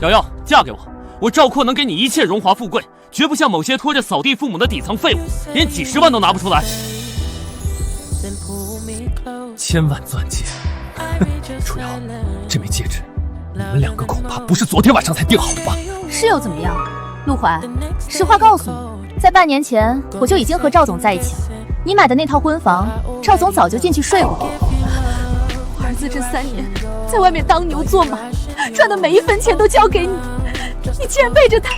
瑶瑶，嫁给我，我赵括能给你一切荣华富贵，绝不像某些拖着扫地父母的底层废物，连几10万都拿不出来。千万钻戒，楚瑶，这枚戒指，你们2个恐怕不是昨天晚上才定好的吧？是又怎么样？陆怀，实话告诉你，在半年前我就已经和赵总在一起了。你买的那套婚房，赵总早就进去睡过。我儿子这3年在外面当牛做马，赚的每一分钱都交给你，你竟然背着他，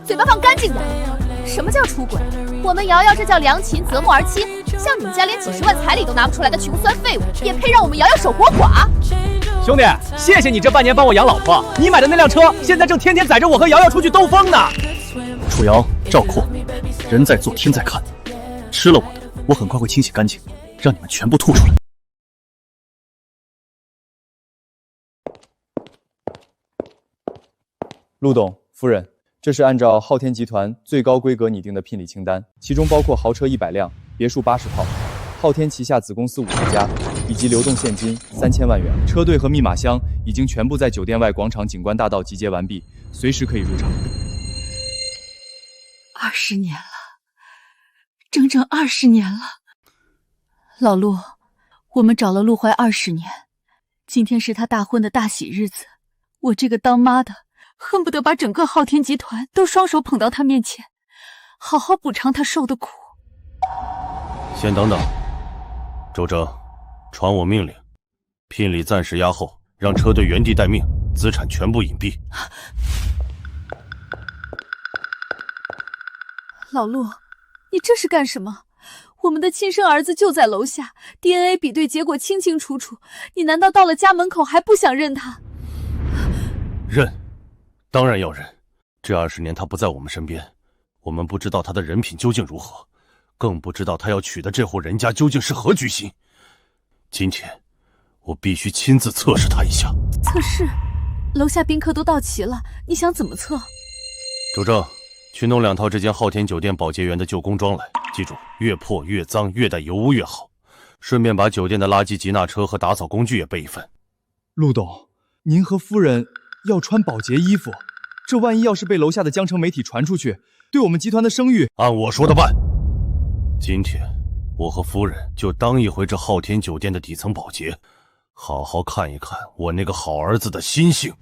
嘴巴放干净点。什么叫出轨？我们瑶瑶这叫良禽择木而栖。像你们家连几10万彩礼都拿不出来的穷酸废物，也配让我们瑶瑶守活寡？兄弟，谢谢你这半年帮我养老婆。你买的那辆车，现在正天天载着我和瑶瑶出去兜风呢。楚瑶、赵括，人在做天在看，吃了我的，我很快会清洗干净，让你们全部吐出来。陆董夫人，这是按照昊天集团最高规格拟定的聘礼清单，其中包括豪车100辆、别墅80套，昊天旗下子公司50家，以及流动现金3000万元。车队和密码箱已经全部在酒店外广场景观大道集结完毕，随时可以入场。20年了，整整20年了。老陆，我们找了陆怀20年，今天是他大婚的大喜日子，我这个当妈的恨不得把整个昊天集团都双手捧到他面前，好好补偿他受的苦。先等等，周征，传我命令，聘礼暂时压后，让车队原地待命，资产全部隐蔽。老陆，你这是干什么？我们的亲生儿子就在楼下 ，DNA 比对结果清清楚楚，你难道到了家门口还不想认他？认，当然要认。这20年他不在我们身边，我们不知道他的人品究竟如何，更不知道他要娶的这户人家究竟是何居心。今天，我必须亲自测试他一下。测试？楼下宾客都到齐了，你想怎么测？周征，去弄2套这间昊天酒店保洁员的旧工装来，记住，越破越脏越带油污越好。顺便把酒店的垃圾集纳车和打扫工具也备一份。陆董，您和夫人要穿保洁衣服，这万一要是被楼下的江城媒体传出去，对我们集团的声誉……按我说的办。今天我和夫人就当一回这昊天酒店的底层保洁，好好看一看我那个好儿子的心性。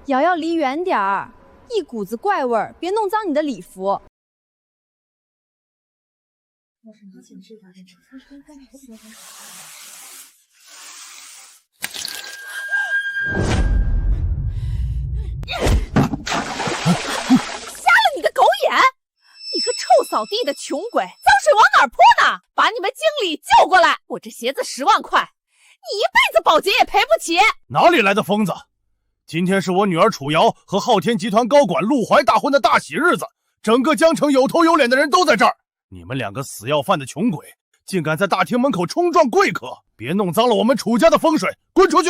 瑶瑶离远点儿，一股子怪味儿，别弄脏你的礼服。瞎了你个狗眼！你个臭扫地的穷鬼，脏水往哪儿泼呢？把你们经理叫过来！我这鞋子10万块，你一辈子保洁也赔不起。哪里来的疯子？今天是我女儿楚瑶和昊天集团高管陆怀大婚的大喜日子，整个江城有头有脸的人都在这儿。你们2个死要饭的穷鬼，竟敢在大厅门口冲撞贵客，别弄脏了我们楚家的风水，滚出去！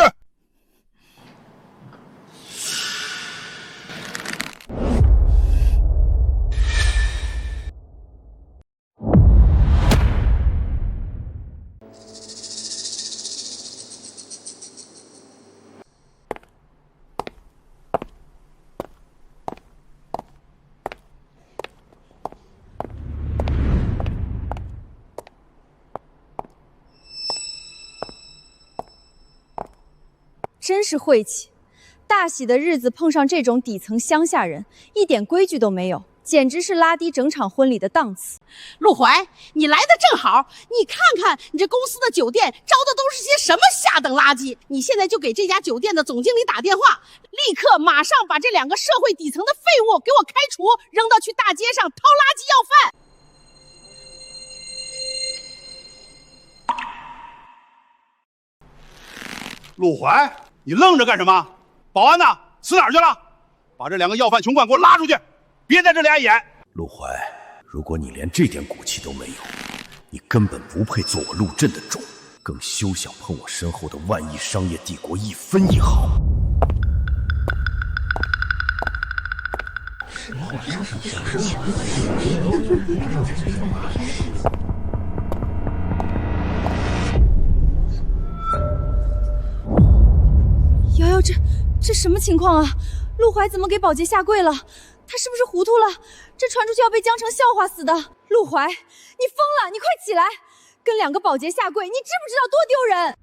真是晦气，大喜的日子碰上这种底层乡下人，一点规矩都没有，简直是拉低整场婚礼的档次。陆怀，你来的正好，你看看你这公司的酒店招的都是些什么下等垃圾！你现在就给这家酒店的总经理打电话，立刻马上把这2个社会底层的废物给我开除，扔到去大街上掏垃圾要饭。陆怀，你愣着干什么？保安呢？死哪儿去了？把这2个要饭穷惯给我拉出去，别在这里碍眼。陆怀，如果你连这点骨气都没有，你根本不配做我陆镇的种，更休想碰我身后的万亿商业帝国一分一毫。瑶瑶，这什么情况啊？陆怀怎么给保洁下跪了？他是不是糊涂了？这传出去要被江城笑话死的。陆怀，你疯了！你快起来！跟2个保洁下跪，你知不知道多丢人？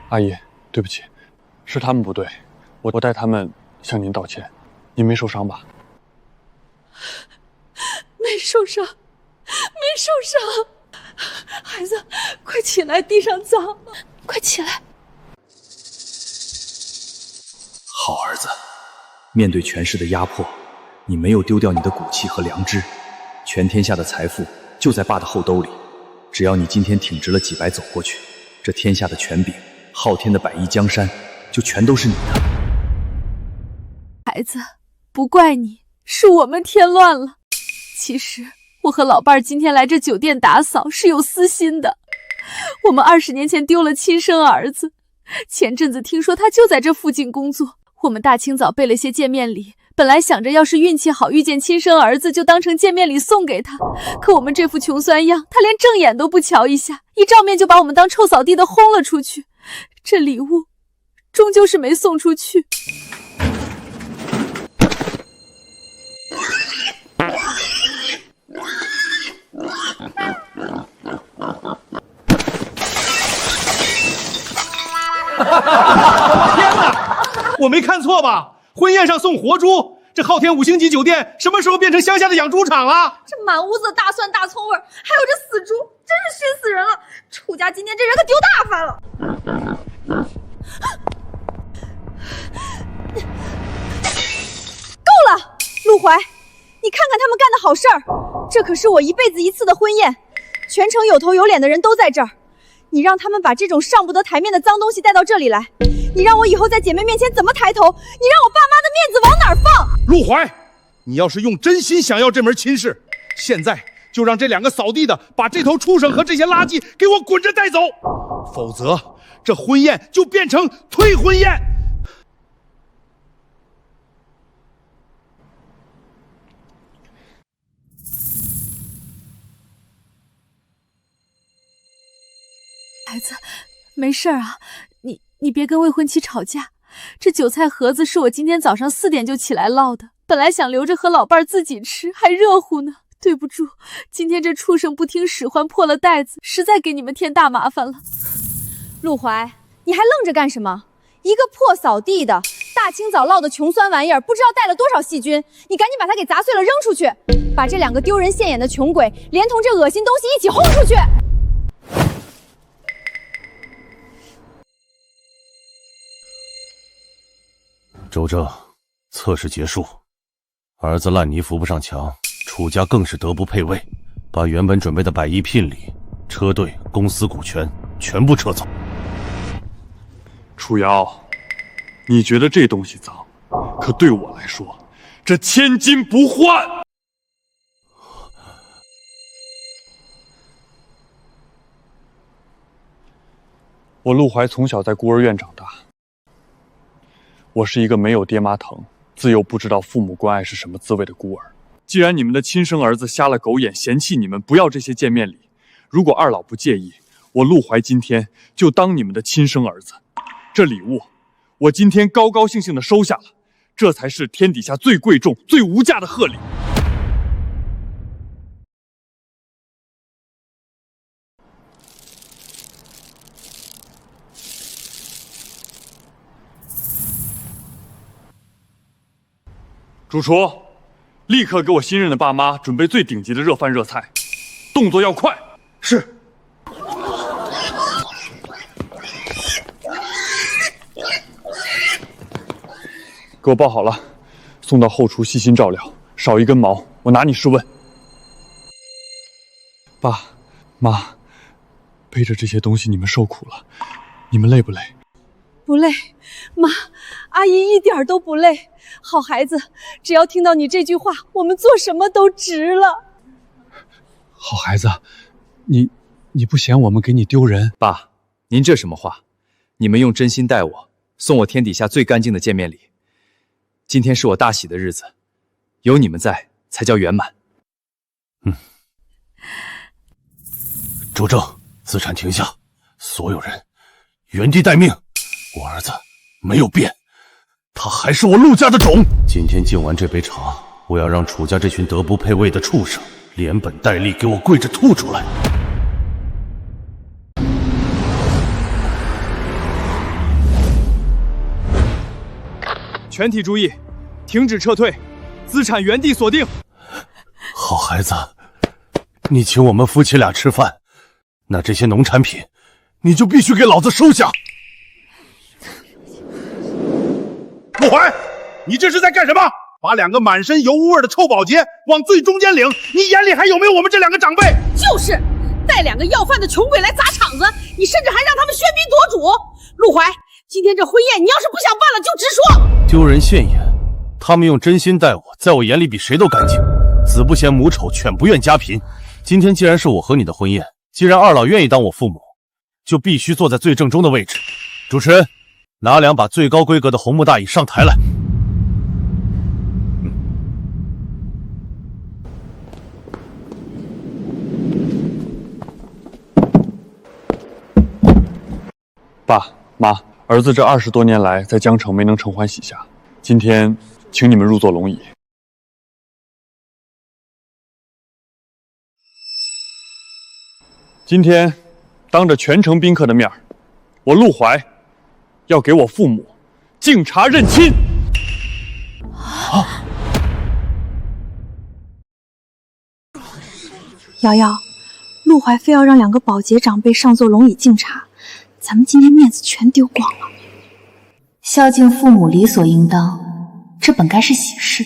阿姨，对不起，是他们不对，我代他们向您道歉。您没受伤吧？没受伤，没受伤。孩子，快起来，地上脏，快起来。好儿子，面对权势的压迫，你没有丢掉你的骨气和良知。全天下的财富就在爸的后兜里，只要你今天挺直了脊白走过去，这天下的权柄、昊天的100亿江山就全都是你的。孩子，不怪你，是我们添乱了。其实我和老伴儿今天来这酒店打扫是有私心的。我们20年前丢了亲生儿子，前阵子听说他就在这附近工作，我们大清早备了些见面礼，本来想着要是运气好遇见亲生儿子就当成见面礼送给他，可我们这副穷酸样，他连正眼都不瞧一下，一照面就把我们当臭扫地的轰了出去。这礼物终究是没送出去。天哪，我没看错吧？婚宴上送活猪，这昊天5星级酒店什么时候变成乡下的养猪场了？这满屋子的大蒜大葱味儿，还有这死猪，真是熏死人了！楚家今天这人可丢大发了。够了，陆怀，你看看他们干的好事儿，这可是我一辈子一次的婚宴，全城有头有脸的人都在这儿。你让他们把这种上不得台面的脏东西带到这里来，你让我以后在姐妹面前怎么抬头？你让我爸妈的面子往哪儿放？陆怀，你要是用真心想要这门亲事，现在就让这2个扫地的把这头畜生和这些垃圾给我滚着带走，否则这婚宴就变成退婚宴。孩子，没事啊，你别跟未婚妻吵架。这韭菜盒子是我今天早上4点就起来烙的，本来想留着和老伴儿自己吃，还热乎呢。对不住，今天这畜生不听使唤破了袋子，实在给你们添大麻烦了。陆怀，你还愣着干什么？一个破扫地的，大清早烙的穷酸玩意儿，不知道带了多少细菌，你赶紧把它给砸碎了扔出去，把这2个丢人现眼的穷鬼连同这恶心东西一起轰出去。周正，测试结束，儿子烂泥扶不上墙，楚家更是德不配位，把原本准备的100亿聘礼、车队、公司股权全部撤走。楚瑶，你觉得这东西脏，可对我来说，这千金不换。我陆怀从小在孤儿院长大。我是一个没有爹妈疼、自幼不知道父母关爱是什么滋味的孤儿。既然你们的亲生儿子瞎了狗眼，嫌弃你们不要这些见面礼，如果二老不介意，我陆怀今天就当你们的亲生儿子。这礼物，我今天高高兴兴地收下了，这才是天底下最贵重、最无价的贺礼。主厨，立刻给我新任的爸妈准备最顶级的热饭热菜，动作要快。是。给我包好了，送到后厨细心照料，少一根毛我拿你试问。爸妈，背着这些东西你们受苦了，你们累不累？不累，妈，阿姨一点都不累。好孩子，只要听到你这句话，我们做什么都值了。好孩子，你不嫌我们给你丢人？爸，您这什么话？你们用真心待我，送我天底下最干净的见面礼。今天是我大喜的日子，有你们在才叫圆满。周正，资产停下，所有人原地待命。我儿子没有变，他还是我陆家的种。今天敬完这杯茶，我要让楚家这群德不配位的畜生连本带利给我跪着吐出来。全体注意，停止撤退，资产原地锁定。好孩子，你请我们夫妻俩吃饭，那这些农产品你就必须给老子收下。陆怀，你这是在干什么？把两个满身油污味的臭保洁往最中间领，你眼里还有没有我们这两个长辈？就是带两个要饭的穷鬼来砸场子，你甚至还让他们喧宾夺主。陆怀，今天这婚宴你要是不想办了就直说。丢人现眼，他们用真心待我，在我眼里比谁都干净。子不嫌母丑，犬不愿家贫。今天既然是我和你的婚宴，既然二老愿意当我父母，就必须坐在最正中的位置。主持人，拿两把最高规格的红木大椅上台来。爸妈，儿子这20多年来在江城没能承欢膝下，今天请你们入座龙椅。今天当着全城宾客的面，我陆怀要给我父母敬茶认亲。瑶瑶，陆怀非要让两个保洁长辈上座龙椅敬茶，咱们今天面子全丢光了。孝敬父母理所应当，这本该是喜事。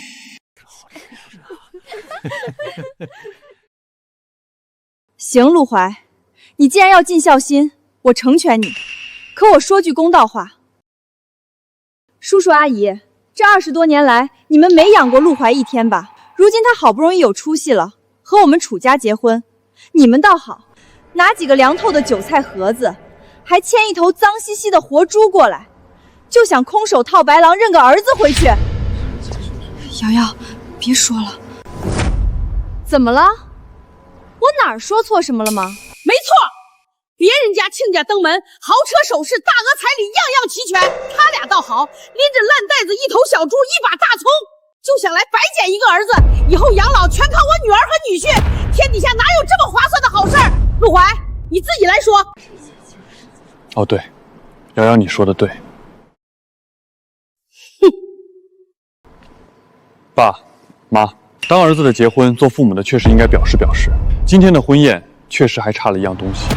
行，陆怀，你既然要尽孝心，我成全你。可我说句公道话，叔叔阿姨，这20多年来，你们没养过陆怀一天吧？如今他好不容易有出息了，和我们楚家结婚，你们倒好，拿几个凉透的韭菜盒子，还牵一头脏兮兮的活猪过来，就想空手套白狼认个儿子回去。瑶瑶，别说了。怎么了？我哪儿说错什么了吗？没错，别人家亲家登门，豪车首饰、大额彩礼样样齐全，他俩倒好，拎着烂袋子、一头小猪、一把大葱，就想来白捡一个儿子，以后养老全靠我女儿和女婿，天底下哪有这么划算的好事儿？陆怀，你自己来说。哦，对，瑶瑶你说的对。爸妈，当儿子的结婚，做父母的确实应该表示表示。今天的婚宴确实还差了一样东西。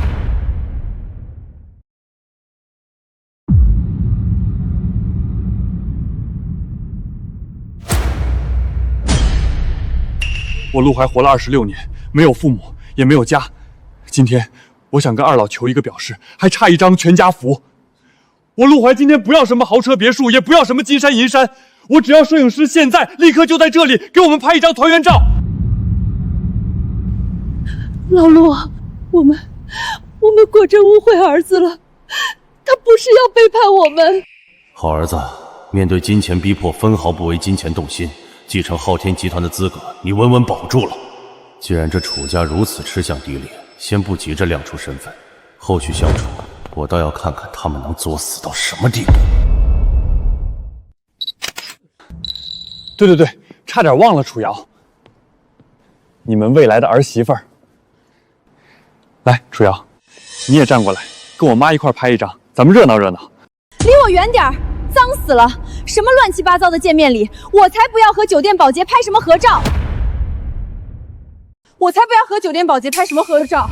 我陆怀活了26年，没有父母，也没有家。今天我想跟二老求一个表示，还差一张全家福。我陆怀今天不要什么豪车别墅，也不要什么金山银山，我只要摄影师现在立刻就在这里给我们拍一张团圆照。老陆，我们果真误会儿子了，他不是要背叛我们。好儿子，面对金钱逼迫，分毫不为金钱动心，继承昊天集团的资格，你稳稳保住了。既然这楚家如此吃相低劣，先不急着亮出身份，后续相处，我倒要看看他们能作死到什么地步。对，差点忘了楚瑶，你们未来的儿媳妇儿。来，楚瑶，你也站过来，跟我妈一块拍一张，咱们热闹热闹。离我远点儿，脏死了！什么乱七八糟的见面礼，我才不要和酒店保洁拍什么合照！我才不要和酒店保洁拍什么合照！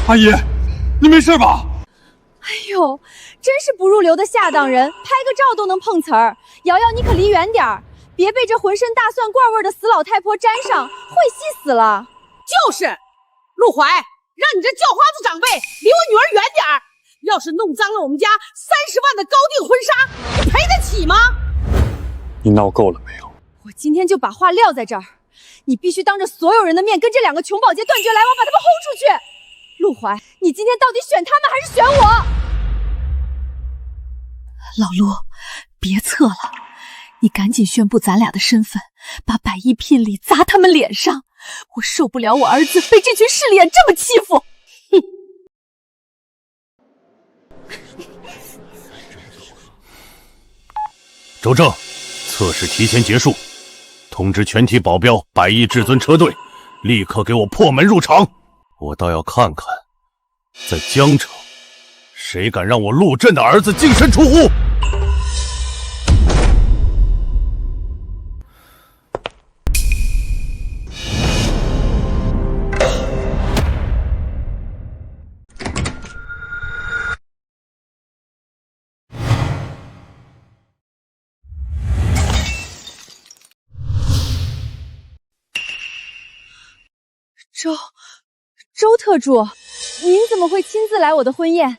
阿姨，你没事吧？哎呦，真是不入流的下当人，拍个照都能碰瓷儿。瑶瑶，你可离远点儿，别被这浑身大蒜罐味的死老太婆沾上，会吸死了。就是，陆怀，让你这叫花子长辈离我女儿远点儿。要是弄脏了我们家30万的高定婚纱，你赔得起吗？你闹够了没有？我今天就把话撂在这儿，你必须当着所有人的面跟这2个穷保洁断绝来往，把他们轰出去。陆怀，你今天到底选他们还是选我？老陆，别测了，你赶紧宣布咱俩的身份，把100亿聘礼砸他们脸上。我受不了我儿子被这群势利眼这么欺负。哼！周正，测试提前结束，通知全体保镖100亿至尊车队，立刻给我破门入场。我倒要看看，在江城，谁敢让我陆震的儿子净身出户！周特助，您怎么会亲自来我的婚宴？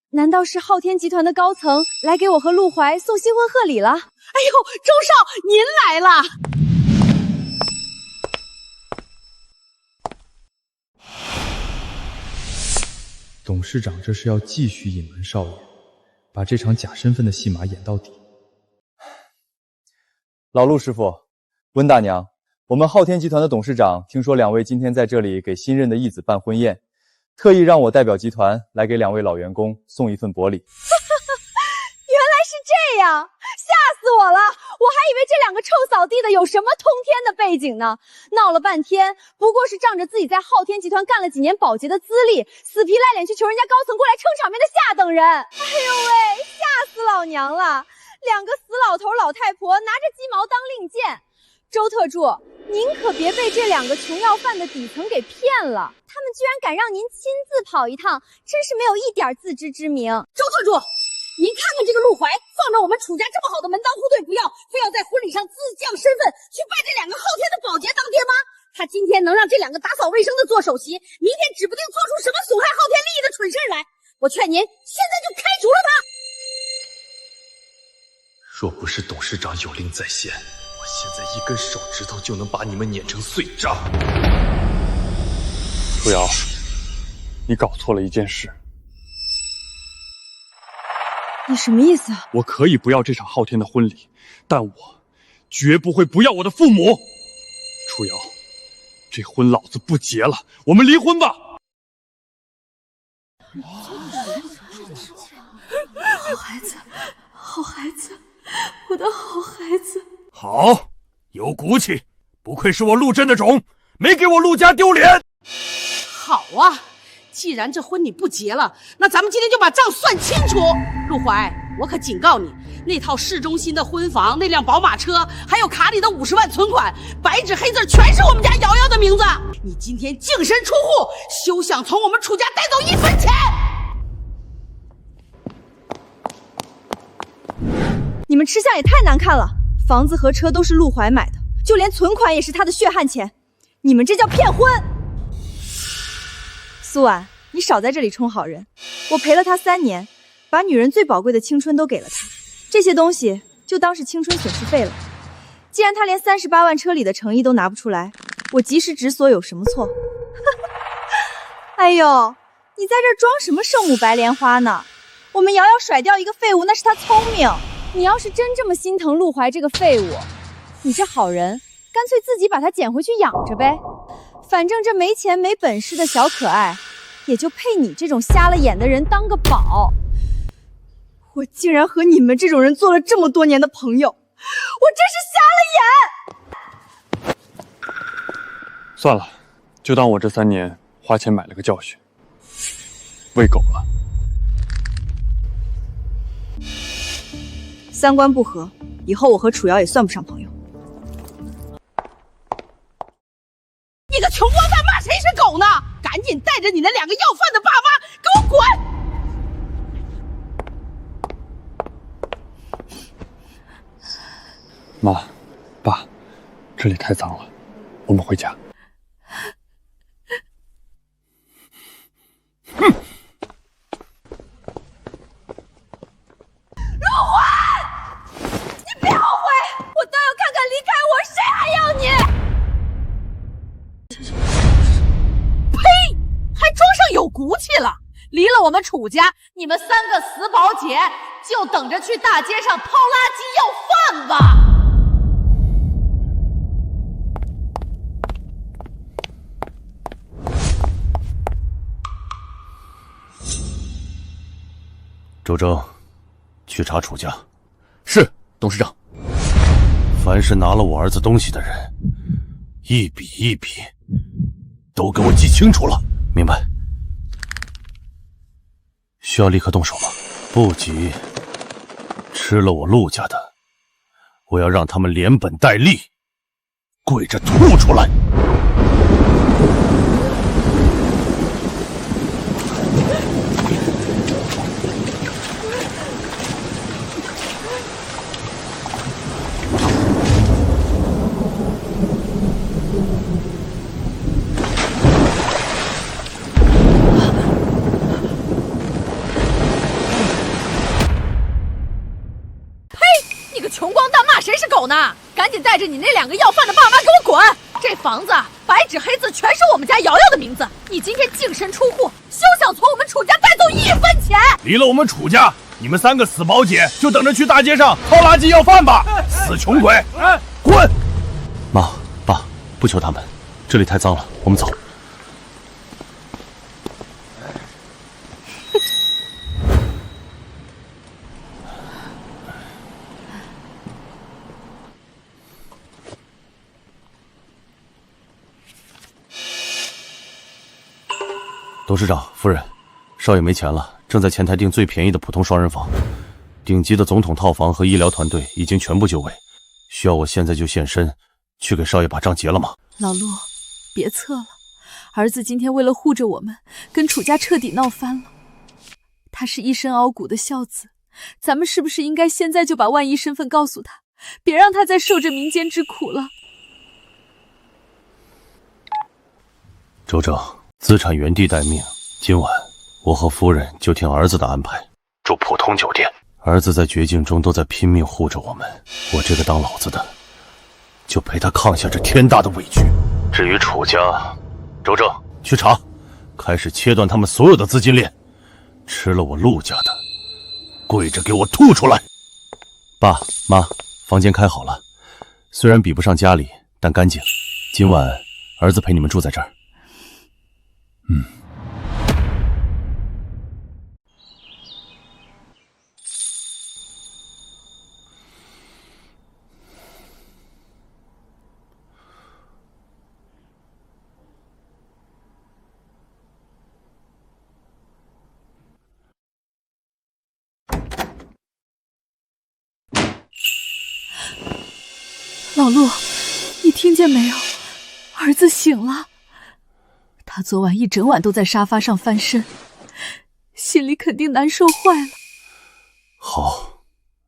难道是昊天集团的高层来给我和陆怀送新婚贺礼了？哎呦，周少，您来了！董事长这是要继续隐瞒少爷，把这场假身份的戏码演到底。老陆师傅，温大娘，我们昊天集团的董事长听说2位今天在这里给新任的义子办婚宴，特意让我代表集团来给2位老员工送一份薄礼。原来是这样，吓死我了！我还以为这2个臭扫地的有什么通天的背景呢，闹了半天不过是仗着自己在昊天集团干了几年保洁的资历，死皮赖脸去求人家高层过来撑场面的下等人。哎呦喂，吓死老娘了！2个死老头老太婆拿着鸡毛当令箭。周特助，您可别被这2个穷要饭的底层给骗了，他们居然敢让您亲自跑一趟，真是没有一点自知之明。周特助，您看看这个陆怀，放着我们楚家这么好的门当户对不要，非要在婚礼上自降身份去拜这2个昊天的保洁当爹妈。他今天能让这2个打扫卫生的做首席，明天指不定做出什么损害昊天利益的蠢事来。我劝您现在就开除了他。若不是董事长有令在先，我现在1根手指头就能把你们碾成碎渣。楚瑶，你搞错了一件事。你什么意思啊？我可以不要这场昊天的婚礼，但我绝不会不要我的父母。楚瑶，这婚老子不结了，我们离婚吧。好孩子，好孩子，我的好孩子。好，有骨气，不愧是我陆震的种，没给我陆家丢脸。好啊，既然这婚你不结了，那咱们今天就把账算清楚。陆怀，我可警告你，那套市中心的婚房，那辆宝马车，还有卡里的50万存款，白纸黑字全是我们家瑶瑶的名字。你今天净身出户，休想从我们楚家带走1分钱。你们吃相也太难看了，房子和车都是陆怀买的，就连存款也是他的血汗钱，你们这叫骗婚。苏婉，你少在这里充好人，我陪了他3年，把女人最宝贵的青春都给了他，这些东西就当是青春损失费了。既然他连38万车里的诚意都拿不出来，我及时止损有什么错？哎呦，你在这装什么圣母白莲花呢？我们瑶瑶甩掉一个废物，那是她聪明。你要是真这么心疼陆怀这个废物，你这好人，干脆自己把他捡回去养着呗。反正这没钱没本事的小可爱，也就配你这种瞎了眼的人当个宝。我竟然和你们这种人做了这么多年的朋友，我真是瞎了眼。算了，就当我这3年花钱买了个教训，喂狗了。3观不合，以后我和楚瑶也算不上朋友。你个穷光蛋，骂谁是狗呢？赶紧带着你那2个要饭的爸妈给我滚！妈，爸，这里太脏了，我们回家。陆怀，你别后悔！我倒要看看离开我谁还要你！呸！还装上有骨气了！离了我们楚家，你们3个死保姐就等着去大街上掏垃圾要饭吧！周正，去查楚家。是，董事长。凡是拿了我儿子东西的人，一笔一笔都给我记清楚了。明白。需要立刻动手吗？不急。吃了我陆家的，我要让他们连本带利跪着吐出来。穷光蛋骂谁是狗呢？赶紧带着你那2个要饭的爸妈给我滚！这房子白纸黑字全是我们家瑶瑶的名字，你今天净身出户，休想从我们楚家带走1分钱！离了我们楚家，你们3个死保姐就等着去大街上掏垃圾要饭吧！死穷鬼，滚！妈，爸，不求他们，这里太脏了，我们走。董事长夫人，少爷没钱了，正在前台订最便宜的普通双人房，顶级的总统套房和医疗团队已经全部就位，需要我现在就现身去给少爷把账结了吗？老陆，别测了，儿子今天为了护着我们，跟楚家彻底闹翻了。他是一身傲骨的孝子，咱们是不是应该现在就把万一身份告诉他，别让他再受这民间之苦了？周正，资产原地待命，今晚我和夫人就听儿子的安排，住普通酒店。儿子在绝境中都在拼命护着我们，我这个当老子的就陪他抗下这天大的委屈。至于楚家，周正去查，开始切断他们所有的资金链，吃了我陆家的，跪着给我吐出来。爸妈，房间开好了，虽然比不上家里，但干净。今晚儿子陪你们住在这儿。老陆，你听见没有？儿子醒了。他昨晚一整晚都在沙发上翻身，心里肯定难受坏了。好，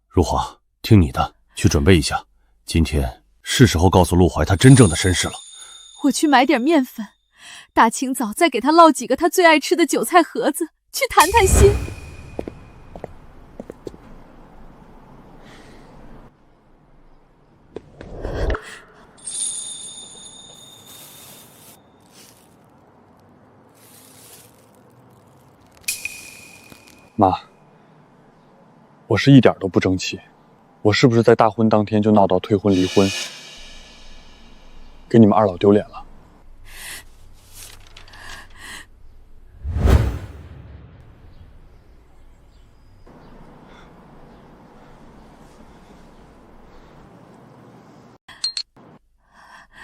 如华，听你的，去准备一下。今天是时候告诉陆怀他真正的身世了。我去买点面粉，大清早再给他烙几个他最爱吃的韭菜盒子，去谈谈心。妈，我是一点都不争气，我是不是在大婚当天就闹到退婚离婚，给你们二老丢脸了？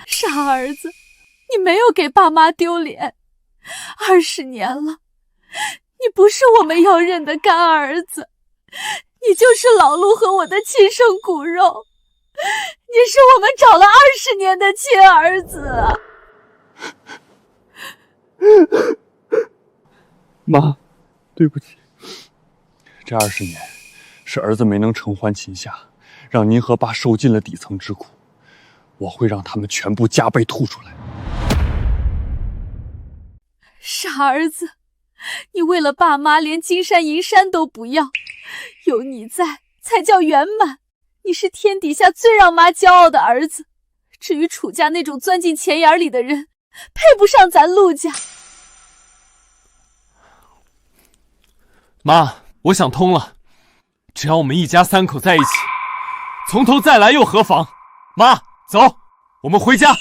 傻儿子，你没有给爸妈丢脸，20年了。你不是我们要认的干儿子，你就是老陆和我的亲生骨肉，你是我们找了20年的亲儿子啊！妈，对不起，这20年是儿子没能承欢膝下，让您和爸受尽了底层之苦，我会让他们全部加倍吐出来。傻儿子，你为了爸妈连金山银山都不要，有你在才叫圆满。你是天底下最让妈骄傲的儿子。至于楚家那种钻进钱眼里的人，配不上咱陆家。妈，我想通了，只要我们一家三口在一起，从头再来又何妨？妈，走，我们回家。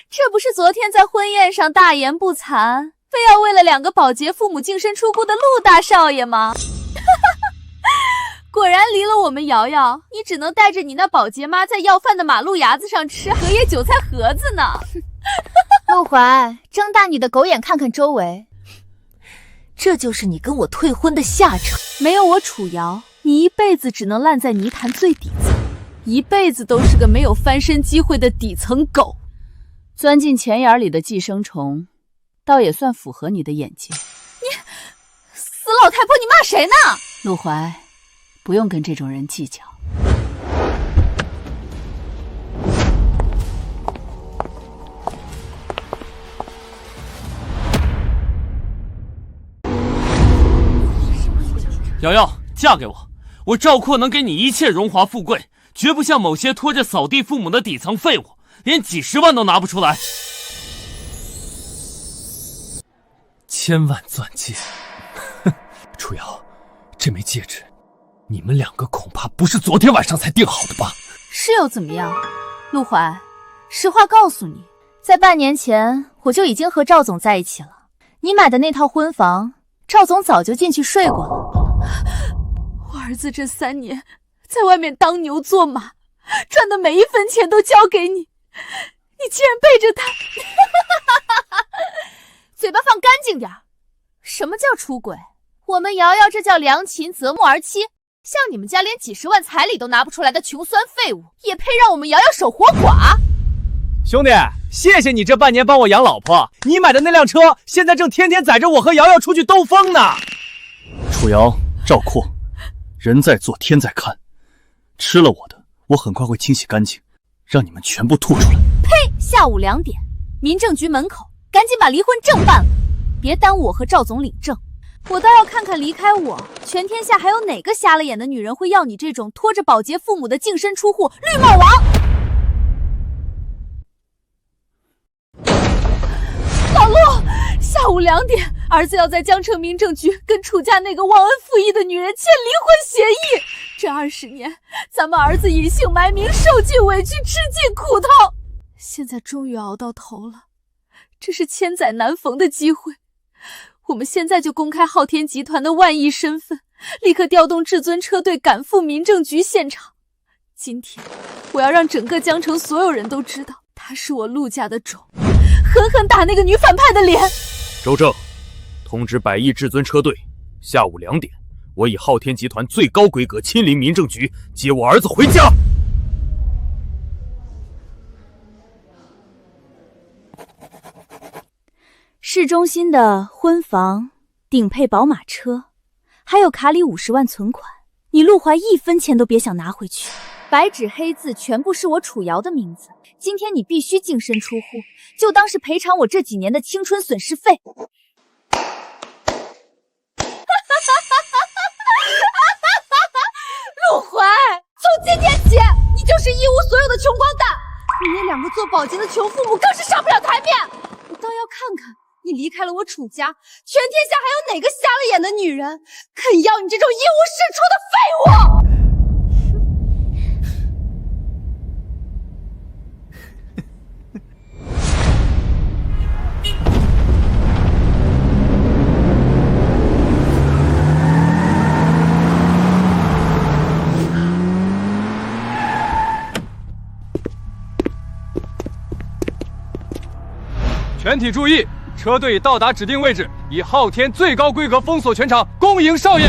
这不是昨天在婚宴上大言不惭，非要为了2个保洁父母净身出户的陆大少爷吗？果然离了我们瑶瑶，你只能带着你那保洁妈在要饭的马路牙子上吃荷叶韭菜盒子呢。陆怀，睁大你的狗眼看看周围，这就是你跟我退婚的下场。没有我楚瑶，你一辈子只能烂在泥潭最底层，一辈子都是个没有翻身机会的底层狗。钻进钱眼里的寄生虫，倒也算符合你的眼界。你死老太婆，你骂谁呢？陆怀，不用跟这种人计较。瑶瑶，嫁给我，我赵括能给你一切荣华富贵，绝不像某些拖着扫地父母的底层废物，连几10万都拿不出来。1000万钻戒，哼！楚瑶，这枚戒指，你们2个恐怕不是昨天晚上才定好的吧？是又怎么样？陆怀，实话告诉你，在半年前我就已经和赵总在一起了。你买的那套婚房，赵总早就进去睡过了。我儿子这3年在外面当牛做马，赚的每一分钱都交给你，你竟然背着他！嘴巴放干净点。什么叫出轨？我们瑶瑶这叫良禽择木而栖。像你们家连几10万彩礼都拿不出来的穷酸废物，也配让我们瑶瑶守活寡？兄弟，谢谢你这半年帮我养老婆。你买的那辆车，现在正天天载着我和瑶瑶出去兜风呢。楚瑶、赵括，人在做天在看，吃了我的，我很快会清洗干净，让你们全部吐出来。呸！下午2点，民政局门口，赶紧把离婚证办了，别耽误我和赵总领证。我倒要看看离开我，全天下还有哪个瞎了眼的女人会要你这种拖着保洁父母的净身出户绿帽王！老陆，下午2点，儿子要在江城民政局跟楚家那个忘恩负义的女人签离婚协议。这20年，咱们儿子隐姓埋名，受尽委屈，吃尽苦头，现在终于熬到头了，这是千载难逢的机会。我们现在就公开昊天集团的万亿身份，立刻调动至尊车队赶赴民政局现场。今天，我要让整个江城所有人都知道，他是我陆家的种，狠狠打那个女反派的脸。周正，通知100亿至尊车队，下午2点，我以昊天集团最高规格亲临民政局接我儿子回家。市中心的婚房、顶配宝马车，还有卡里50万存款，你陆怀1分钱都别想拿回去。白纸黑字，全部是我楚瑶的名字。今天你必须净身出户，就当是赔偿我这几年的青春损失费。陆怀，从今天起，你就是一无所有的穷光蛋，你那2个做保洁的穷父母更是上不了台面。我倒要看看，你离开了我楚家，全天下还有哪个瞎了眼的女人肯要你这种一无是处的废物！全体注意，车队已到达指定位置，以昊天最高规格封锁全场，恭迎少爷。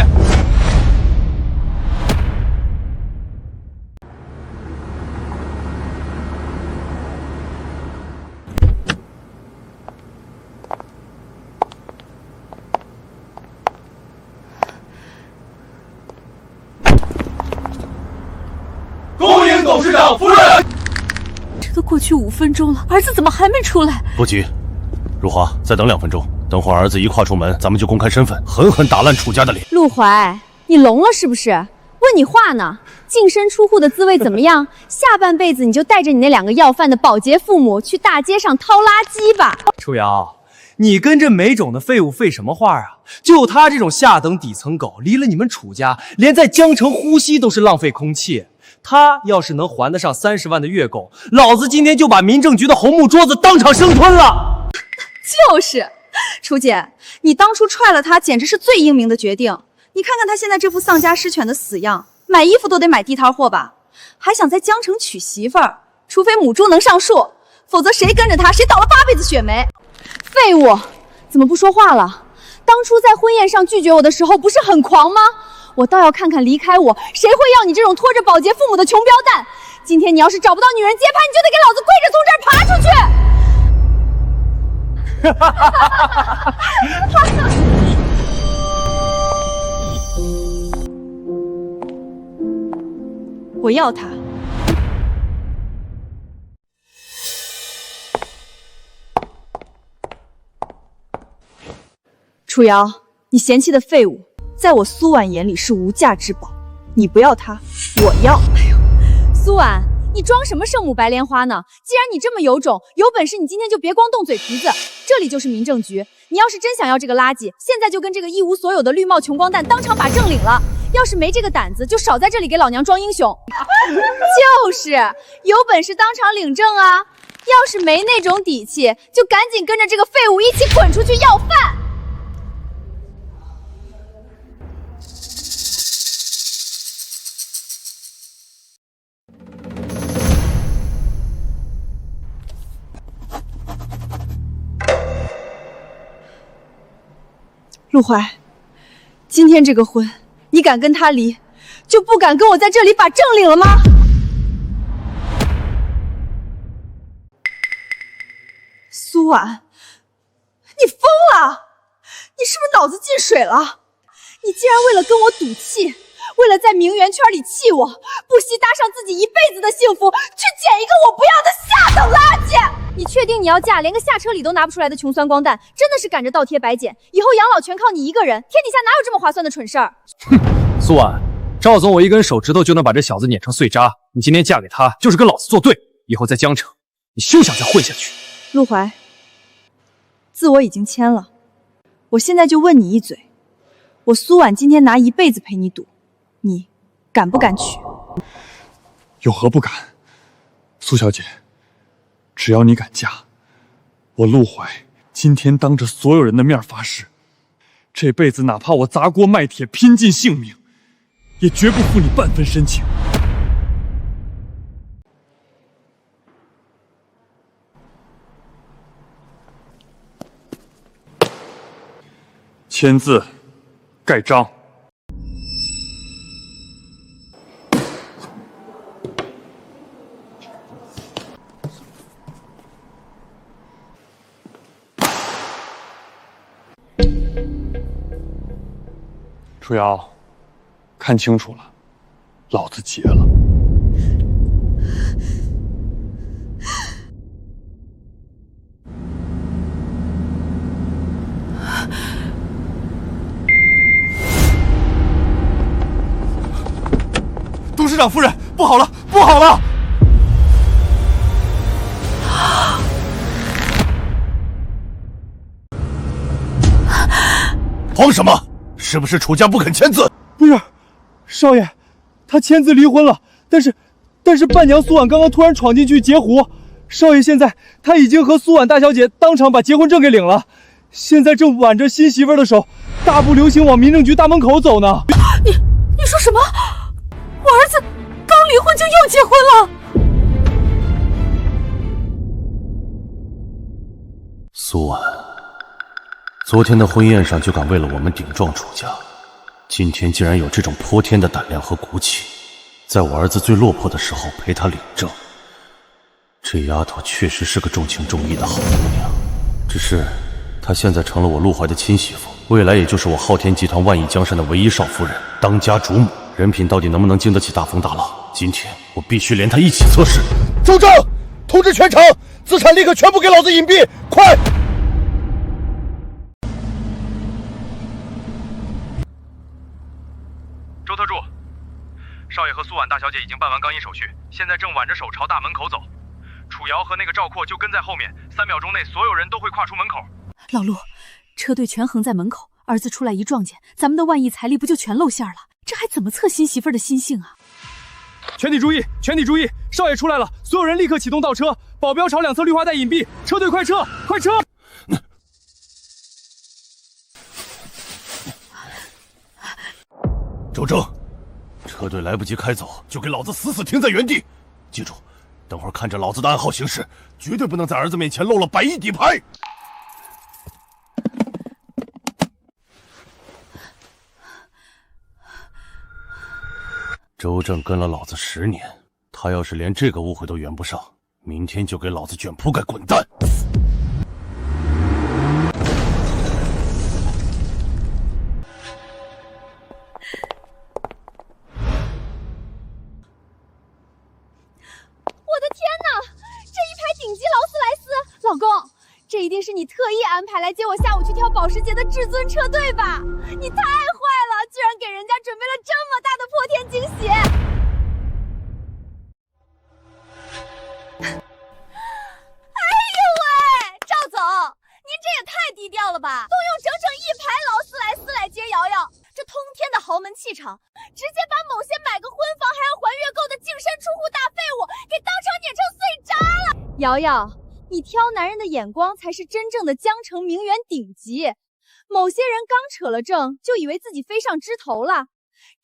恭迎董事长夫人。这都过去5分钟了，儿子怎么还没出来？不急，如华，再等2分钟。等会儿儿子一跨出门，咱们就公开身份，狠狠打烂楚家的脸。陆怀，你聋了是不是？问你话呢。净身出户的滋味怎么样？下半辈子你就带着你那2个要饭的保洁父母去大街上掏垃圾吧。楚瑶，你跟这没种的废物废什么话啊？就他这种下等底层狗，离了你们楚家，连在江城呼吸都是浪费空气。他要是能还得上30万的月供，老子今天就把民政局的红木桌子当场生吞了。就是，楚姐，你当初踹了他，简直是最英明的决定。你看看他现在这副丧家失犬的死样，买衣服都得买地摊货吧？还想在江城娶媳妇儿，除非母猪能上树，否则谁跟着他，谁倒了8辈子血霉。废物，怎么不说话了？当初在婚宴上拒绝我的时候，不是很狂吗？我倒要看看离开我，谁会要你这种拖着保洁父母的穷标蛋？今天你要是找不到女人接盘，你就得给老子跪着从这儿爬出去！我要他。楚瑶，你嫌弃的废物，在我苏婉眼里是无价之宝。你不要他，我要。哎呦，苏婉，你装什么圣母白莲花呢？既然你这么有种，有本事你今天就别光动嘴皮子。这里就是民政局，你要是真想要这个垃圾，现在就跟这个一无所有的绿帽穷光蛋当场把证领了。要是没这个胆子，就少在这里给老娘装英雄。就是有本事当场领证啊！要是没那种底气，就赶紧跟着这个废物一起滚出去要饭。陆怀，今天这个婚，你敢跟他离，就不敢跟我在这里把证领了吗？苏婉，你疯了！你是不是脑子进水了？你竟然为了跟我赌气，为了在名媛圈里气我，不惜搭上自己一辈子的幸福，去捡一个我不要的下等垃圾！你确定你要嫁连个下车礼都拿不出来的穷酸光蛋，真的是赶着倒贴白捡，以后养老全靠你一个人，天底下哪有这么划算的蠢事儿？哼，苏婉，赵总我一根手指头就能把这小子碾成碎渣，你今天嫁给他就是跟老子作对，以后在江城，你休想再混下去。陆怀，字我已经签了，我现在就问你一嘴，我苏婉今天拿一辈子陪你赌，你敢不敢娶？有何不敢？苏小姐，只要你敢嫁，我陆怀今天当着所有人的面发誓，这辈子哪怕我砸锅卖铁拼尽性命，也绝不负你半分深情。签字，盖章。楚瑶，看清楚了，老子结了。董事长夫人，不好了，不好了！慌什么？是不是楚家不肯签字？不是，少爷，他签字离婚了，但是伴娘苏婉刚刚突然闯进去截胡，少爷现在他已经和苏婉大小姐当场把结婚证给领了，现在正挽着新媳妇的手，大步流星往民政局大门口走呢。你说什么？我儿子刚离婚就又结婚了？苏婉，昨天的婚宴上就敢为了我们顶撞楚家，今天竟然有这种泼天的胆量和骨气，在我儿子最落魄的时候陪他领证。这丫头确实是个重情重义的好姑娘，只是她现在成了我陆怀的亲媳妇，未来也就是我昊天集团万亿江山的唯一少夫人，当家主母，人品到底能不能经得起大风大浪？今天我必须连她一起测试。周正，通知全城，资产立刻全部给老子隐蔽，快！周特助，少爷和苏婉大小姐已经办完更衣手续，现在正挽着手朝大门口走。楚瑶和那个赵阔就跟在后面，3秒钟内所有人都会跨出门口。老陆，车队全横在门口，儿子出来一撞见，咱们的万亿财力不就全露馅了？这还怎么测新媳妇的心性啊？全体注意，全体注意，少爷出来了，所有人立刻启动倒车，保镖朝2侧绿化带隐蔽，车队快撤，快撤！周正，车队来不及开走，就给老子死死停在原地。记住，等会儿看着老子的暗号行事，绝对不能在儿子面前露了100亿底牌。周正跟了老子10年，他要是连这个误会都圆不上，明天就给老子卷铺盖滚蛋！我的天哪，这一排顶级劳斯莱斯！老公，这一定是你特意安排来接我下午去跳保时捷的至尊车队吧？你太坏了，居然给人家准备了这么大的破天惊喜！哎呦喂，赵总，您这也太低调了吧！动用整整1排劳斯莱斯来接瑶瑶，这通天的豪门气场，直接把某些买个婚房还要还月购的净身出户大废物给当场碾成碎渣了！瑶瑶，你挑男人的眼光才是真正的江城名媛顶级。某些人刚扯了证，就以为自己飞上枝头了。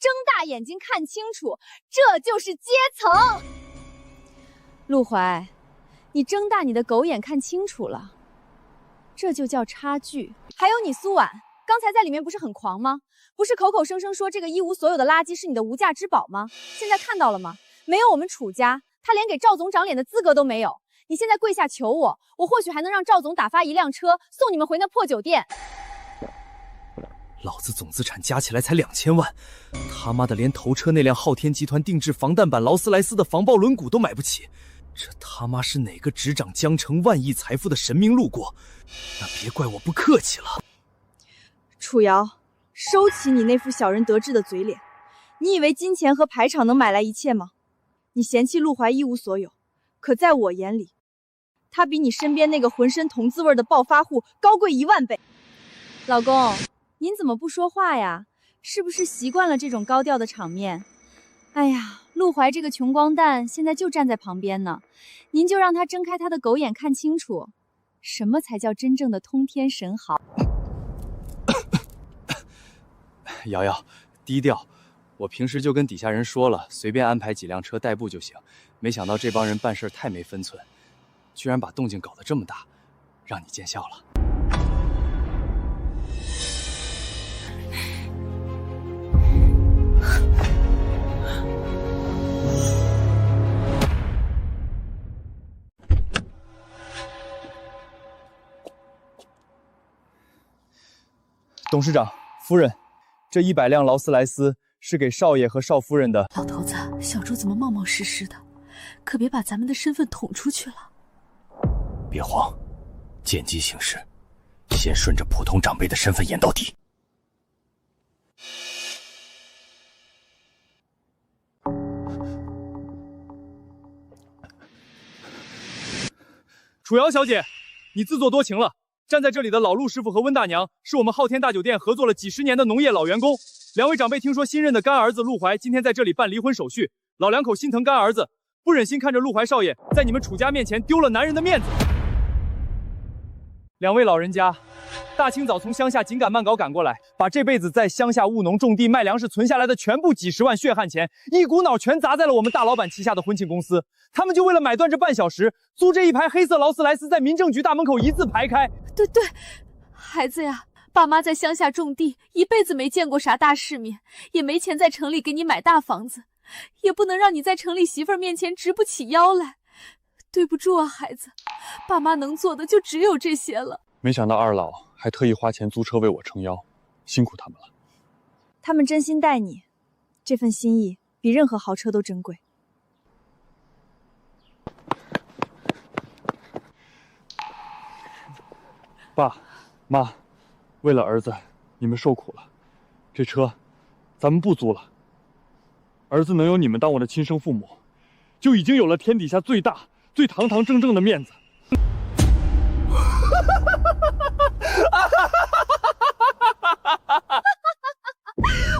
睁大眼睛看清楚，这就是阶层。陆怀，你睁大你的狗眼看清楚了，这就叫差距。还有你苏婉，刚才在里面不是很狂吗？不是口口声声说这个一无所有的垃圾是你的无价之宝吗？现在看到了吗？没有我们楚家，他连给赵总长脸的资格都没有。你现在跪下求我，我或许还能让赵总打发1辆车送你们回那破酒店。老子总资产加起来才2000万，他妈的连头车那辆昊天集团定制防弹版劳斯莱斯的防爆轮毂都买不起，这他妈是哪个执掌江城万亿财富的神明路过？那别怪我不客气了。楚瑶，收起你那副小人得志的嘴脸，你以为金钱和排场能买来一切吗？你嫌弃陆怀一无所有，可在我眼里，他比你身边那个浑身铜字味的暴发户高贵1万倍。老公，您怎么不说话呀？是不是习惯了这种高调的场面？哎呀，陆怀这个穷光蛋现在就站在旁边呢，您就让他睁开他的狗眼看清楚，什么才叫真正的通天神豪。瑶瑶，低调。我平时就跟底下人说了，随便安排几辆车代步就行。没想到这帮人办事太没分寸，居然把动静搞得这么大，让你见笑了。董事长、夫人，这100辆劳斯莱斯是给少爷和少夫人的。老头子，小周怎么冒冒失失的？可别把咱们的身份捅出去了。别慌，见机行事，先顺着普通长辈的身份演到底。楚瑶小姐，你自作多情了。站在这里的老陆师傅和温大娘是我们昊天大酒店合作了几10年的农业老员工。2位长辈听说新任的干儿子陆怀今天在这里办离婚手续，老两口心疼干儿子，不忍心看着陆怀少爷在你们楚家面前丢了男人的面子。2位老人家，大清早从乡下紧赶慢赶过来，把这辈子在乡下务农种地卖粮食存下来的全部几10万血汗钱，一股脑全砸在了我们大老板旗下的婚庆公司。他们就为了买断这半小时，租这一排黑色劳斯莱斯在民政局大门口一字排开。对，孩子呀，爸妈在乡下种地，一辈子没见过啥大世面，也没钱在城里给你买大房子，也不能让你在城里媳妇儿面前直不起腰来。对不住啊，孩子，爸妈能做的就只有这些了。没想到二老还特意花钱租车为我撑腰，辛苦他们了。他们真心待你，这份心意比任何豪车都珍贵。爸妈，为了儿子，你们受苦了。这车咱们不租了。儿子能有你们当我的亲生父母，就已经有了天底下最大最堂堂正正的面子。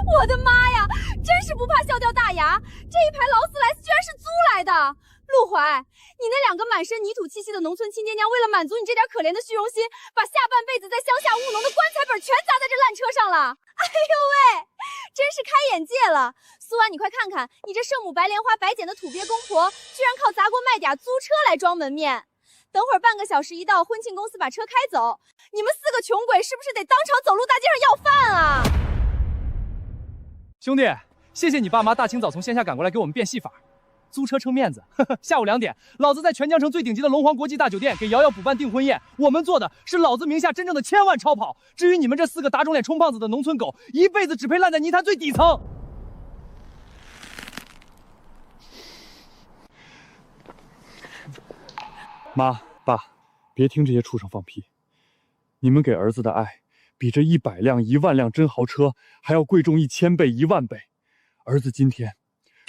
我的妈呀，真是不怕笑掉大牙！这一排劳斯莱斯居然是租来的！陆怀，你那两个满身泥土气息的农村亲爹娘，为了满足你这点可怜的虚荣心，把下半辈子在乡下务农的棺材本全砸在这烂车上了！哎呦喂，真是开眼界了！苏婉，你快看看，你这圣母白莲花白捡的土鳖公婆，居然靠砸锅卖嗲租车来装门面。等会儿半个小时一到，婚庆公司把车开走，你们4个穷鬼是不是得当场走路大街上要饭啊？兄弟，谢谢你爸妈大清早从线下赶过来给我们变戏法，租车撑面子。下午2点，老子在全江城最顶级的龙皇国际大酒店给瑶瑶补办订婚宴，我们做的是老子名下真正的千万超跑。至于你们这4个打肿脸充胖子的农村狗，一辈子只配烂在泥潭最底层。妈爸，别听这些畜生放屁！你们给儿子的爱，比这100辆、1万辆真豪车还要贵重1000倍、1万倍。儿子今天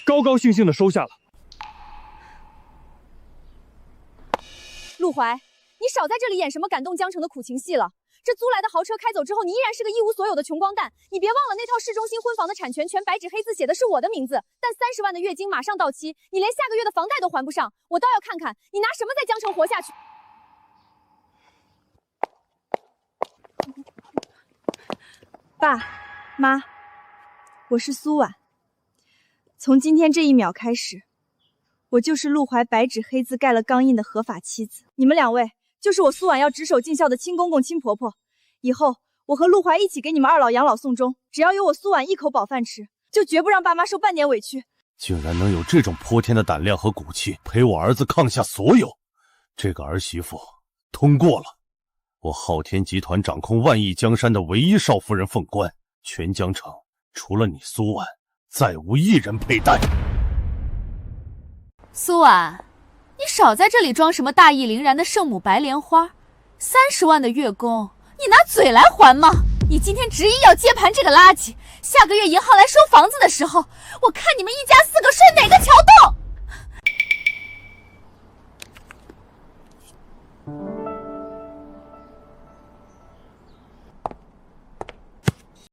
高高兴兴的收下了。陆怀，你少在这里演什么感动江城的苦情戏了。这租来的豪车开走之后，你依然是个一无所有的穷光蛋。你别忘了，那套市中心婚房的产权全白纸黑字写的是我的名字，但30万的月经马上到期，你连下个月的房贷都还不上，我倒要看看你拿什么在江城活下去。爸妈，我是苏婉。从今天这一秒开始，我就是陆怀白纸黑字盖了钢印的合法妻子。你们2位就是我苏婉要执手尽孝的亲公公亲婆婆。以后我和陆怀一起给你们2老养老送终，只要有我苏婉一口饱饭吃，就绝不让爸妈受半点委屈。竟然能有这种泼天的胆量和骨气，陪我儿子抗下所有，这个儿媳妇通过了。我昊天集团掌控万亿江山的唯一少夫人凤冠，全江城除了你苏婉，再无一人配戴。苏婉，你少在这里装什么大义凛然的圣母白莲花，30万的月供，你拿嘴来还吗？你今天执意要接盘这个垃圾，下个月银行来收房子的时候，我看你们一家4个睡哪个桥洞！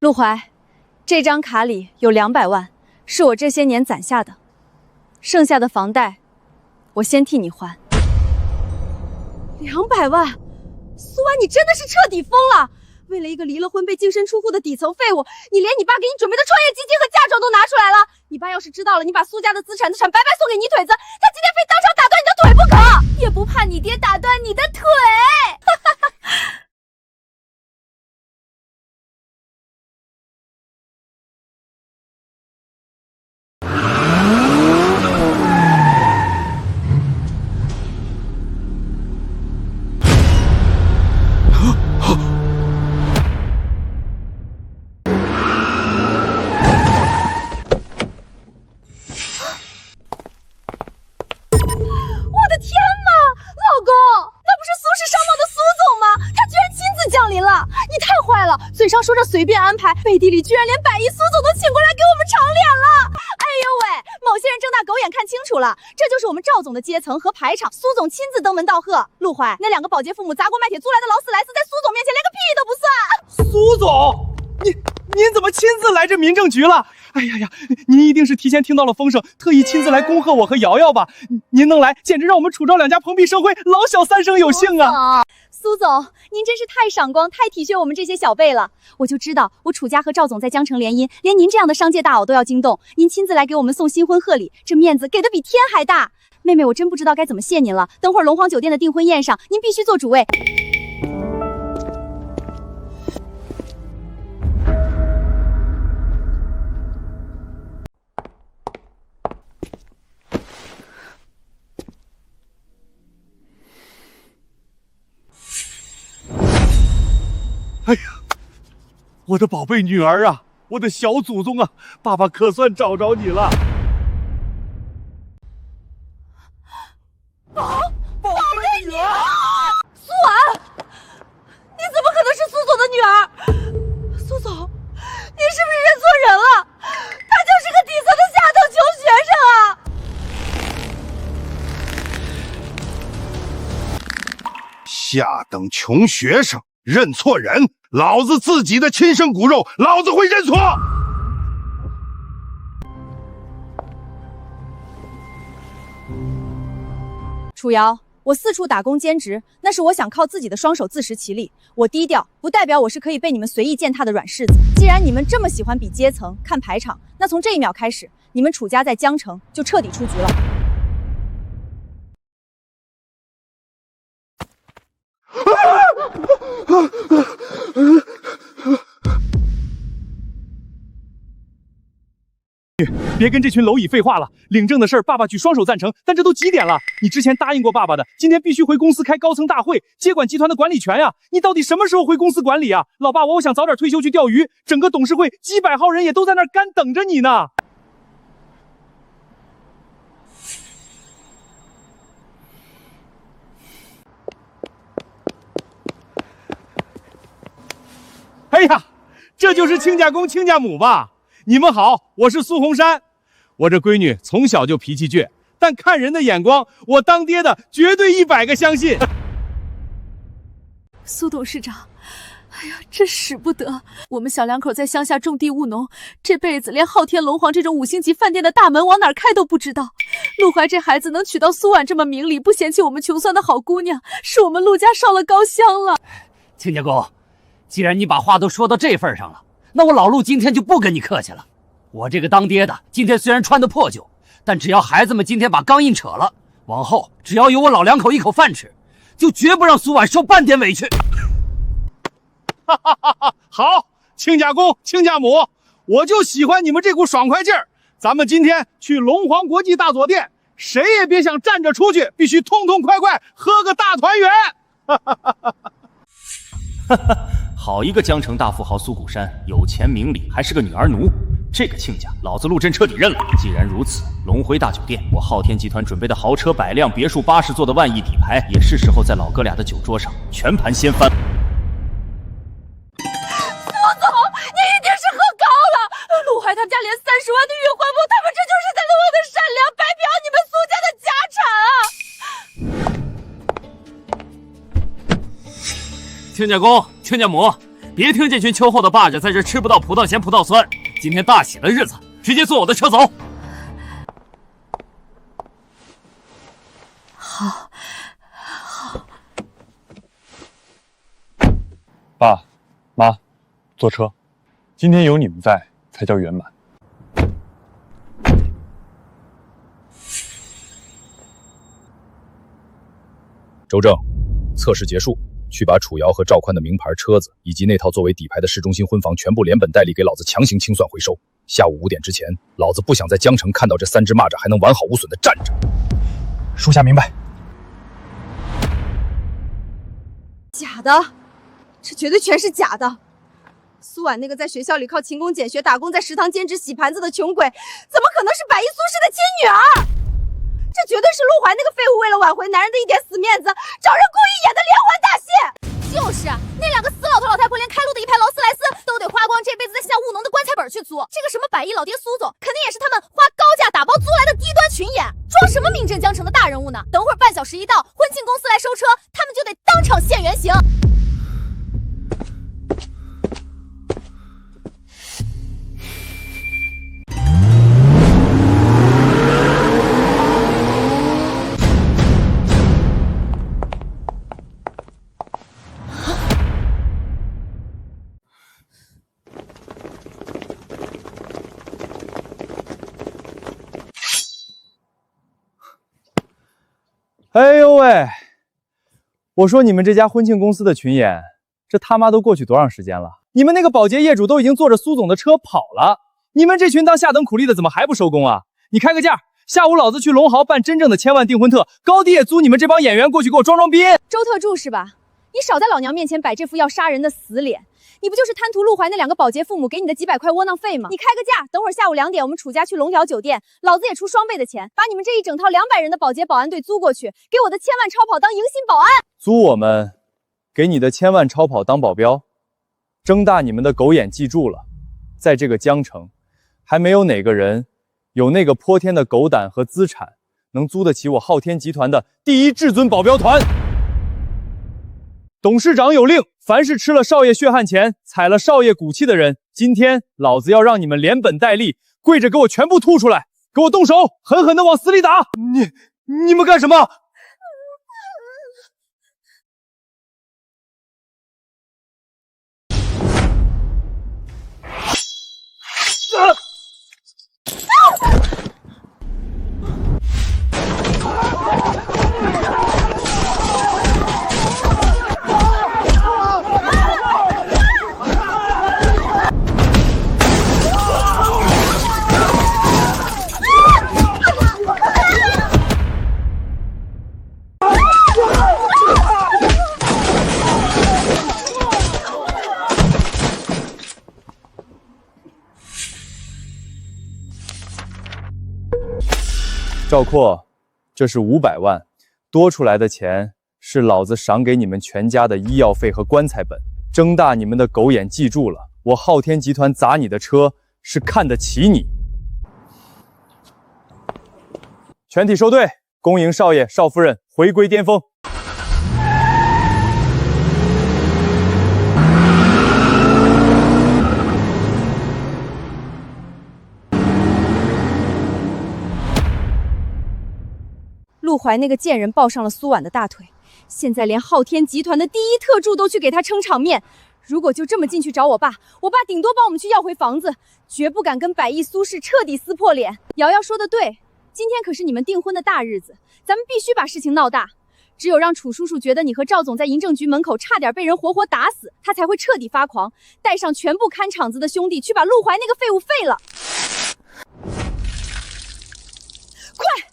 陆怀，这张卡里有200万，是我这些年攒下的，剩下的房贷，我先替你还。200万，苏婉，你真的是彻底疯了！为了一个离了婚被净身出户的底层废物，你连你爸给你准备的创业基金和嫁妆都拿出来了。你爸要是知道了你把苏家的资产白白送给泥腿子，他今天非当场打断你的腿不可，也不怕你爹打断你的腿。嘴上说着随便安排，背地里居然连100亿苏总都请过来给我们长脸了！哎呦喂，某些人睁大狗眼看清楚了，这就是我们赵总的阶层和排场。苏总亲自登门道贺，陆怀那2个保洁父母砸锅卖铁租来的劳斯莱斯，在苏总面前连个屁都不算。苏总，您怎么亲自来这民政局了？哎呀呀，您一定是提前听到了风声，特意亲自来恭贺我和瑶瑶吧？您能来，简直让我们楚赵2家蓬荜生辉，老小3生有幸啊！苏总，您真是太赏光、太体恤我们这些小辈了。我就知道，我楚家和赵总在江城联姻，连您这样的商界大佬都要惊动。您亲自来给我们送新婚贺礼，这面子给的比天还大。妹妹，我真不知道该怎么谢您了。等会儿龙皇酒店的订婚宴上，您必须做主位。哎呀，我的宝贝女儿啊，我的小祖宗啊，爸爸可算找着你了。宝贝女儿，苏婉，你怎么可能是苏总的女儿？苏总，你是不是认错人了？她就是个底层的下等穷学生啊！下等穷学生认错人，老子自己的亲生骨肉，老子会认错。楚瑶，我四处打工兼职，那是我想靠自己的双手自食其力。我低调，不代表我是可以被你们随意践踏的软柿子。既然你们这么喜欢比阶层、看排场，那从这一秒开始，你们楚家在江城就彻底出局了。别跟这群蝼蚁废话了，领证的事儿爸爸举双手赞成，但这都几点了？你之前答应过爸爸的，今天必须回公司开高层大会，接管集团的管理权呀！你到底什么时候回公司管理啊？老爸，我想早点退休去钓鱼，整个董事会几百号人也都在那儿干等着你呢。哎呀，这就是亲家公亲家母吧？你们好，我是苏红山。我这闺女从小就脾气倔，但看人的眼光，我当爹的绝对100个相信。苏董事长，哎呀，真使不得！我们小两口在乡下种地务农，这辈子连昊天龙皇这种5星级饭店的大门往哪儿开都不知道。陆怀这孩子能娶到苏婉这么明理不嫌弃我们穷酸的好姑娘，是我们陆家烧了高香了。亲家公，既然你把话都说到这份上了，那我老陆今天就不跟你客气了。我这个当爹的，今天虽然穿的破旧，但只要孩子们今天把钢印扯了，往后只要有我老两口一口饭吃，就绝不让苏婉受半点委屈。哈哈哈哈！好，亲家公、亲家母，我就喜欢你们这股爽快劲儿。咱们今天去龙皇国际大酒店，谁也别想站着出去，必须痛痛快快喝个大团圆。哈哈哈哈哈！好一个江城大富豪苏谷山，有钱明理，还是个女儿奴。这个亲家，老子陆镇彻底认了。既然如此，龙辉大酒店，我昊天集团准备的豪车100辆，别墅80座的万亿底牌，也是时候在老哥俩的酒桌上全盘掀翻。苏总，你一定是喝高了。陆怀他们家连30万的月还不，他们这就是在我的善良，白嫖你们苏家的家产啊！亲家公、亲家母，别听这群秋后的霸着在这吃不到葡萄咸葡萄酸。今天大喜的日子，直接坐我的车走。好，好。爸妈，坐车。今天有你们在，才叫圆满。周正，测试结束。去把楚瑶和赵宽的名牌车子以及那套作为底牌的市中心婚房全部连本带利给老子强行清算回收。下午5点之前，老子不想在江城看到这3只蚂蚱还能完好无损的站着。属下明白。假的，这绝对全是假的。苏婉那个在学校里靠勤工俭学打工，在食堂兼职洗盘子的穷鬼，怎么可能是百亿苏氏的亲女儿？这绝对是陆怀那个废物为了挽回男人的一点死面子，找人故意演的连环大戏。就是那两个死老头老太婆，连开路的一排劳斯莱斯都得花光这辈子在乡务农的棺材本去租。这个什么百亿老爹苏总，肯定也是他们花高价打包租来的低端群演，装什么名震江城的大人物呢？等会儿半小时一到，婚庆公司来收车，他们就得当场现原形。哎呦喂！我说你们这家婚庆公司的群演，这他妈都过去多长时间了？你们那个保洁业主都已经坐着苏总的车跑了，你们这群当下等苦力的怎么还不收工啊？你开个价，下午老子去龙豪办真正的千万订婚特，高低也租你们这帮演员过去给我装逼。周特助是吧？你少在老娘面前摆这副要杀人的死脸！你不就是贪图陆怀那2个保洁父母给你的几百块窝囊费吗？你开个价，等会儿下午2点我们楚家去龙条酒店，老子也出双倍的钱，把你们这一整套200人的保洁保安队租过去，给我的1000万超跑当迎新保安。租我们，给你的1000万超跑当保镖，睁大你们的狗眼，记住了，在这个江城，还没有哪个人有那个泼天的狗胆和资产，能租得起我昊天集团的第一至尊保镖团。董事长有令，凡是吃了少爷血汗钱、踩了少爷骨气的人，今天老子要让你们连本带利跪着给我全部吐出来，给我动手，狠狠地往死里打！你们干什么？赵括，这是500万，多出来的钱是老子赏给你们全家的医药费和棺材本。睁大你们的狗眼，记住了，我昊天集团砸你的车是看得起你。全体收队，恭迎少爷、少夫人回归巅峰。陆怀那个贱人抱上了苏婉的大腿，现在连昊天集团的第一特助都去给他撑场面。如果就这么进去找我爸顶多帮我们去要回房子，绝不敢跟百亿苏氏彻底撕破脸。瑶瑶说的对，今天可是你们订婚的大日子，咱们必须把事情闹大。只有让楚叔叔觉得你和赵总在银政局门口差点被人活活打死，他才会彻底发狂，带上全部看场子的兄弟去把陆怀那个废物废了。快！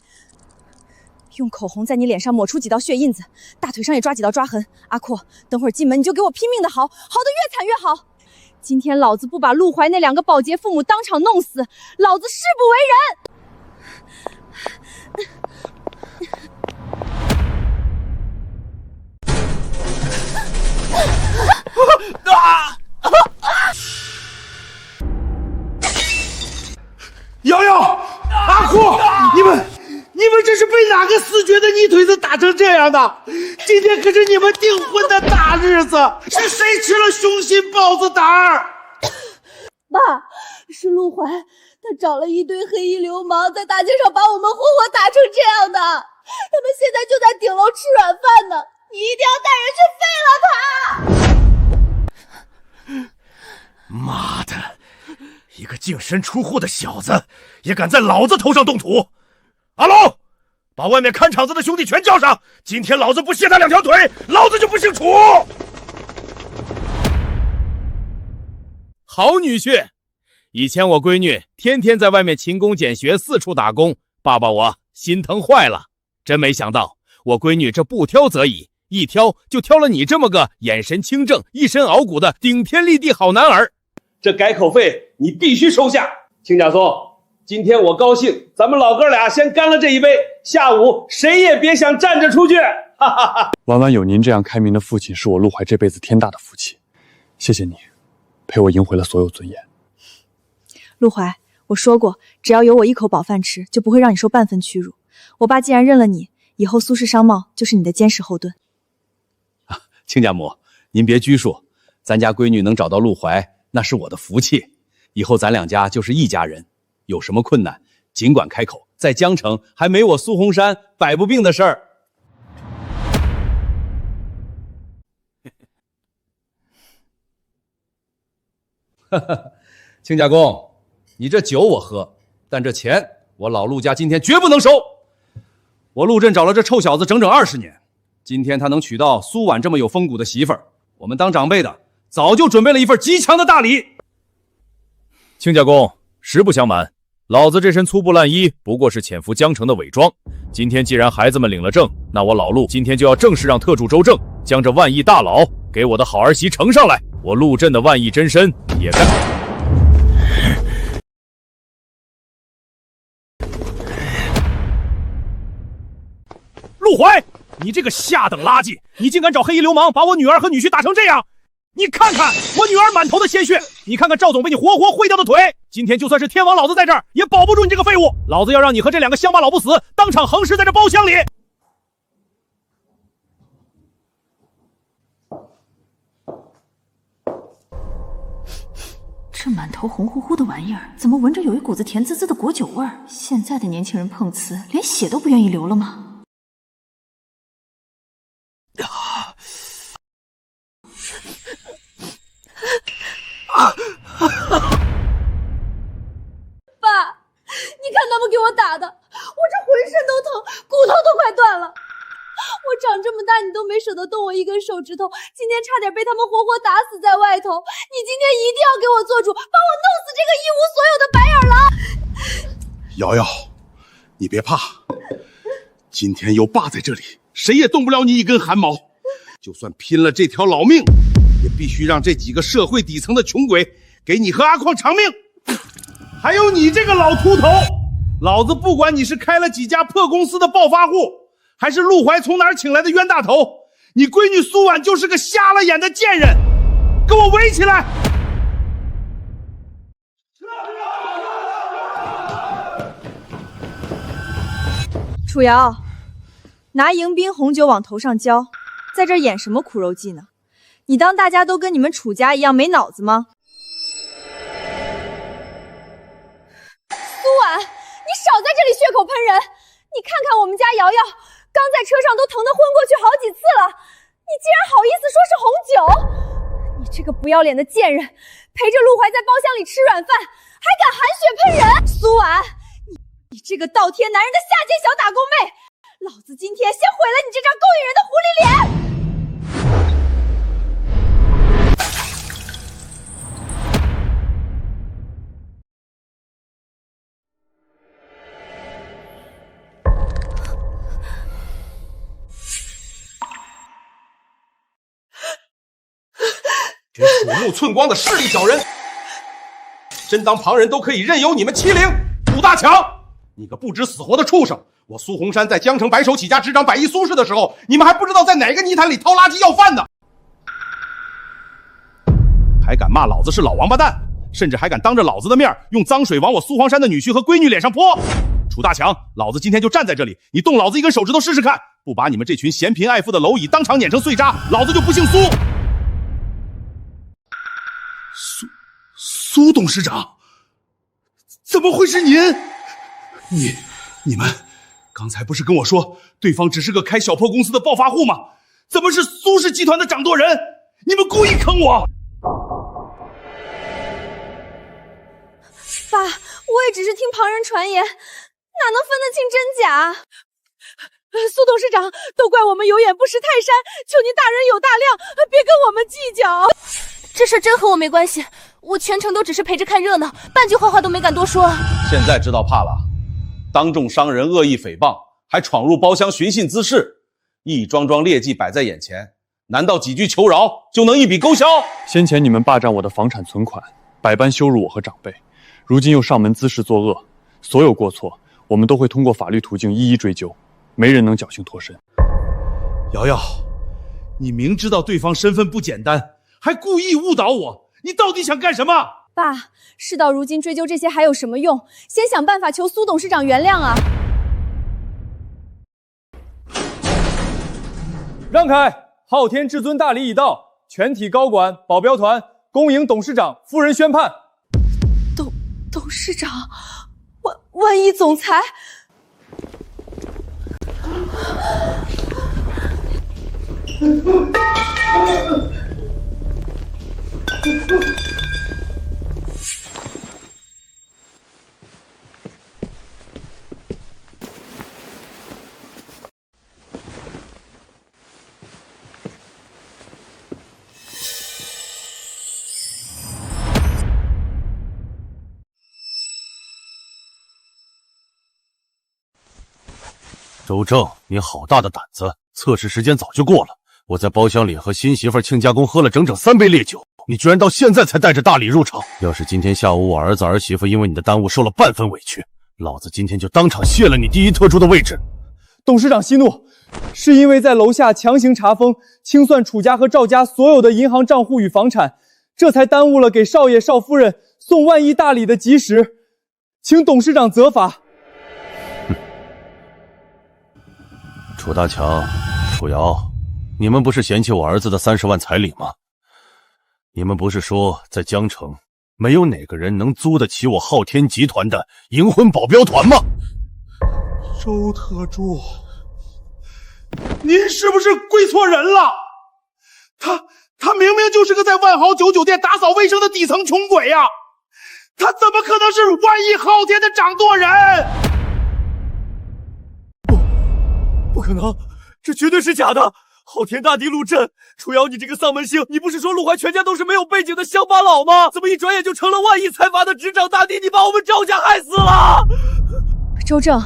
用口红在你脸上抹出几道血印子，大腿上也抓几道抓痕。阿阔，等会儿进门你就给我拼命的嚎，嚎得越惨越好。今天老子不把陆怀那2个保洁父母当场弄死，老子誓不为人。瑶瑶，阿阔，你们这是被哪个死绝的泥腿子打成这样的？今天可是你们订婚的大日子，是谁吃了雄心豹子胆儿？爸，是陆怀，他找了一堆黑衣流氓，在大街上把我们活活打成这样的。他们现在就在顶楼吃软饭呢，你一定要带人去废了他！妈的，一个净身出户的小子，也敢在老子头上动土！阿龙，把外面看场子的兄弟全叫上！今天老子不卸他2条腿，老子就不姓楚！好女婿，以前我闺女天天在外面勤工俭学，四处打工，爸爸我心疼坏了。真没想到，我闺女这不挑则已，一挑就挑了你这么个眼神清正、一身傲骨的顶天立地好男儿。这改口费你必须收下，亲家松。今天我高兴，咱们老哥俩先干了这一杯，下午谁也别想站着出去。哈哈哈！婉婉有您这样开明的父亲，是我陆怀这辈子天大的福气。谢谢你，陪我赢回了所有尊严。陆怀，我说过，只要有我一口饱饭吃，就不会让你受半分屈辱。我爸既然认了你，以后苏氏商贸就是你的坚实后盾。亲家母，您别拘束，咱家闺女能找到陆怀，那是我的福气。以后咱2家就是一家人。有什么困难，尽管开口，在江城还没我苏洪山摆不病的事儿。亲家公，你这酒我喝，但这钱我老陆家今天绝不能收。我陆镇找了这臭小子整整20年，今天他能娶到苏婉这么有风骨的媳妇儿，我们当长辈的早就准备了一份极强的大礼。亲家公，实不相瞒，老子这身粗布烂衣不过是潜伏江城的伪装。今天既然孩子们领了证，那我老陆今天就要正式让特助周正将这万亿大佬给我的好儿媳呈上来。我陆镇的万亿真身也该。陆怀，你这个下等垃圾！你竟敢找黑衣流氓把我女儿和女婿打成这样！你看看我女儿满头的鲜血，你看看赵总被你活活毁掉的腿。今天就算是天王老子在这儿，也保不住你这个废物！老子要让你和这两个乡巴老不死，当场横尸在这包厢里！这满头红乎乎的玩意儿，怎么闻着有一股子甜滋滋的果酒味儿？现在的年轻人碰瓷，连血都不愿意流了吗？爸，你看他们给我打的，我这浑身都疼，骨头都快断了。我长这么大，你都没舍得动我一根手指头，今天差点被他们活活打死在外头。你今天一定要给我做主，帮我弄死这个一无所有的白眼狼！瑶瑶，你别怕，今天有爸在这里，谁也动不了你一根汗毛。就算拼了这条老命，也必须让这几个社会底层的穷鬼给你和阿矿偿命。还有你这个老秃头，老子不管你是开了几家破公司的暴发户，还是陆怀从哪儿请来的冤大头，你闺女苏婉就是个瞎了眼的贱人，给我围起来！楚瑶，拿迎宾红酒往头上浇，在这演什么苦肉计呢？你当大家都跟你们楚家一样没脑子吗？苏婉，你少在这里血口喷人！你看看我们家瑶瑶，刚在车上都疼得昏过去好几次了，你竟然好意思说是红酒？你这个不要脸的贱人，陪着陆怀在包厢里吃软饭，还敢含血喷人！苏婉，你这个倒贴男人的下贱小打工妹，老子今天先毁了你这张勾引人的狐狸脸！群鼠目寸光的势利小人，真当旁人都可以任由你们欺凌？武大强，你个不知死活的畜生！我苏洪山在江城白手起家执掌百亿苏氏的时候，你们还不知道在哪个泥潭里掏垃圾要饭呢，还敢骂老子是老王八蛋，甚至还敢当着老子的面用脏水往我苏黄山的女婿和闺女脸上泼！楚大强，老子今天就站在这里，你动老子一根手指头试试看！不把你们这群嫌贫爱富的蝼蚁当场碾成碎渣，老子就不姓苏！苏董事长，怎么会是您？你们刚才不是跟我说对方只是个开小破公司的暴发户吗？怎么是苏氏集团的掌舵人？你们故意坑我！爸，我也只是听旁人传言，哪能分得清真假？苏董事长，都怪我们有眼不识泰山，求您大人有大量，别跟我们计较。这事真和我没关系，我全程都只是陪着看热闹，半句坏话都没敢多说。现在知道怕了，当众伤人，恶意诽谤，还闯入包厢寻衅滋事，一桩桩劣迹摆在眼前，难道几句求饶就能一笔勾销？先前你们霸占我的房产存款，百般羞辱我和长辈，如今又上门滋事作恶，所有过错我们都会通过法律途径一一追究，没人能侥幸脱身。瑶瑶，你明知道对方身份不简单，还故意误导我，你到底想干什么？爸，事到如今追究这些还有什么用？先想办法求苏董事长原谅啊！让开！昊天至尊大礼已到，全体高管、保镖团恭迎董事长夫人宣判。董事长，万亿总裁。周正，你好大的胆子！测试时间早就过了，我在包厢里和新媳妇亲家公喝了整整3杯烈酒，你居然到现在才带着大礼入场。要是今天下午我儿子儿媳妇因为你的耽误受了半分委屈，老子今天就当场卸了你第一特助的位置。董事长息怒，是因为在楼下强行查封清算楚家和赵家所有的银行账户与房产，这才耽误了给少爷少夫人送万亿大礼的吉时，请董事长责罚。楚大强、楚瑶，你们不是嫌弃我儿子的30万彩礼吗？你们不是说在江城没有哪个人能租得起我昊天集团的银魂保镖团吗？周特助，您是不是跪错人了？他明明就是个在万豪酒店打扫卫生的底层穷鬼呀！他怎么可能是万亿昊天的掌舵人？不可能，这绝对是假的！昊天大帝陆震，楚瑶，你这个丧门星，你不是说陆怀全家都是没有背景的乡巴佬吗？怎么一转眼就成了万亿财阀的执掌大帝？你把我们赵家害死了！周正，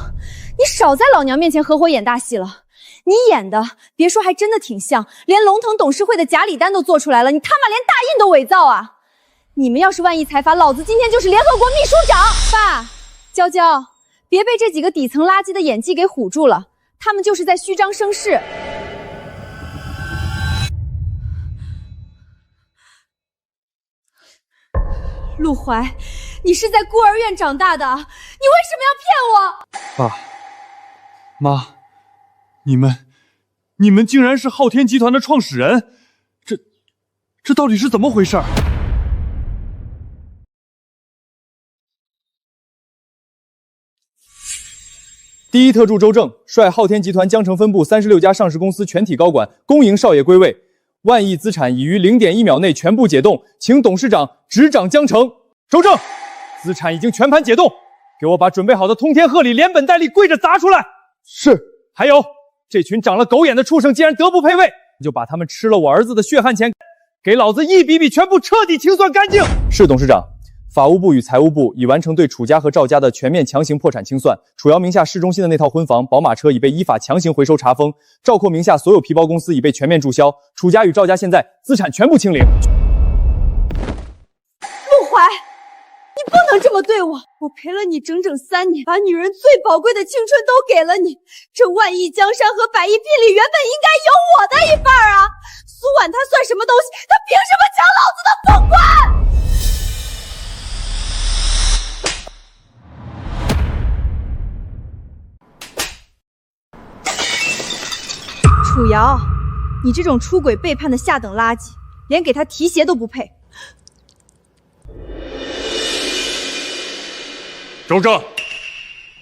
你少在老娘面前合伙演大戏了。你演的，别说还真的挺像，连龙腾董事会的假礼单都做出来了，你他妈连大印都伪造啊！你们要是万亿财阀，老子今天就是联合国秘书长。爸，娇娇，别被这几个底层垃圾的演技给唬住了，他们就是在虚张声势。陆怀，你是在孤儿院长大的，你为什么要骗我？爸妈，你们竟然是昊天集团的创始人，这到底是怎么回事？第一特助周正率昊天集团江城分部36家上市公司全体高管恭迎少爷归位，万亿资产已于0.1秒内全部解冻，请董事长执掌江城。周正，资产已经全盘解冻，给我把准备好的通天贺礼连本带利跪着砸出来。是。还有，这群长了狗眼的畜生，既然德不配位，你就把他们吃了我儿子的血汗钱给老子一笔笔全部彻底清算干净。是，董事长。法务部与财务部已完成对楚家和赵家的全面强行破产清算，楚瑶名下市中心的那套婚房、宝马车已被依法强行回收查封，赵括名下所有皮包公司已被全面注销，楚家与赵家现在资产全部清零。陆怀，你不能这么对我！我陪了你整整3年，把女人最宝贵的青春都给了你，这万亿江山和百亿聘礼原本应该有我的一半啊！苏婉她算什么东西？她凭什么抢老子的凤冠？楚瑶，你这种出轨背叛的下等垃圾，连给他提鞋都不配。周正，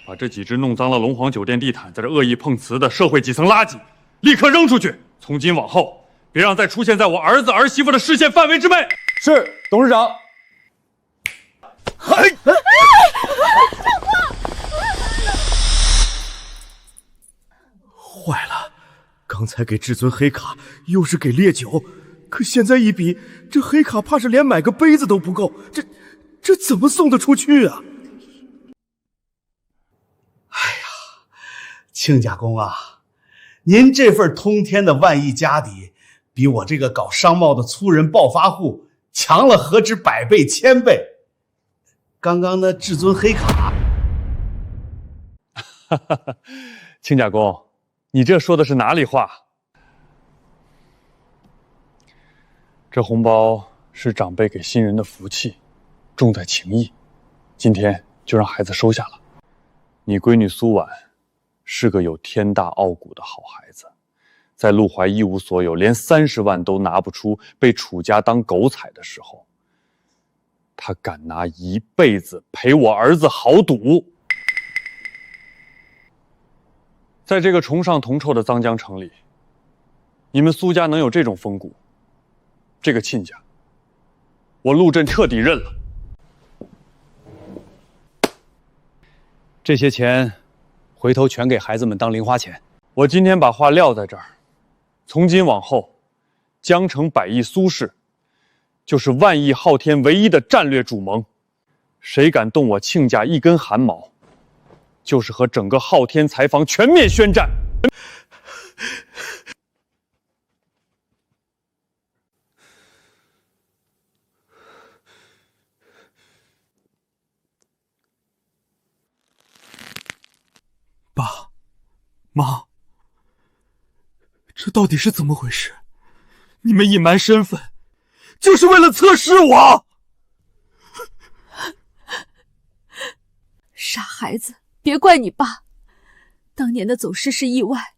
把这几只弄脏了龙皇酒店地毯，在这恶意碰瓷的社会基层垃圾，立刻扔出去！从今往后，别让再出现在我儿子儿媳妇的视线范围之内。是，董事长。坏了，刚才给至尊黑卡，又是给烈酒，可现在一比，这黑卡怕是连买个杯子都不够，这怎么送得出去啊？哎呀，亲家公啊，您这份通天的万亿家底，比我这个搞商贸的粗人暴发户强了何止100倍、1000倍。刚刚那至尊黑卡，亲家公，你这说的是哪里话？这红包是长辈给新人的福气，重在情义，今天就让孩子收下了。你闺女苏婉是个有天大傲骨的好孩子，在陆怀一无所有，连30万都拿不出，被楚家当狗踩的时候，他敢拿一辈子陪我儿子豪赌。在这个崇尚铜臭的脏江城里，你们苏家能有这种风骨，这个亲家，我陆震彻底认了。这些钱，回头全给孩子们当零花钱。我今天把话撂在这儿，从今往后，江城百亿苏氏，就是万亿昊天唯一的战略主盟。谁敢动我亲家一根汗毛，就是和整个昊天财坊全面宣战。爸妈，这到底是怎么回事？你们隐瞒身份，就是为了测试我？傻孩子，别怪你爸，当年的走失是意外。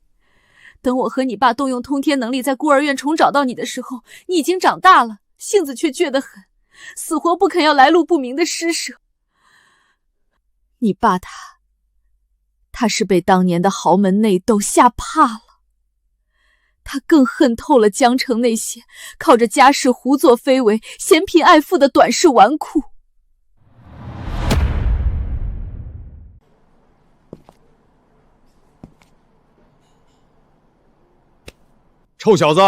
等我和你爸动用通天能力在孤儿院重找到你的时候，你已经长大了，性子却倔得很，死活不肯要来路不明的施舍。你爸他是被当年的豪门内斗吓怕了，他更恨透了江城那些靠着家世胡作非为、嫌贫爱富的短视纨绔。臭小子，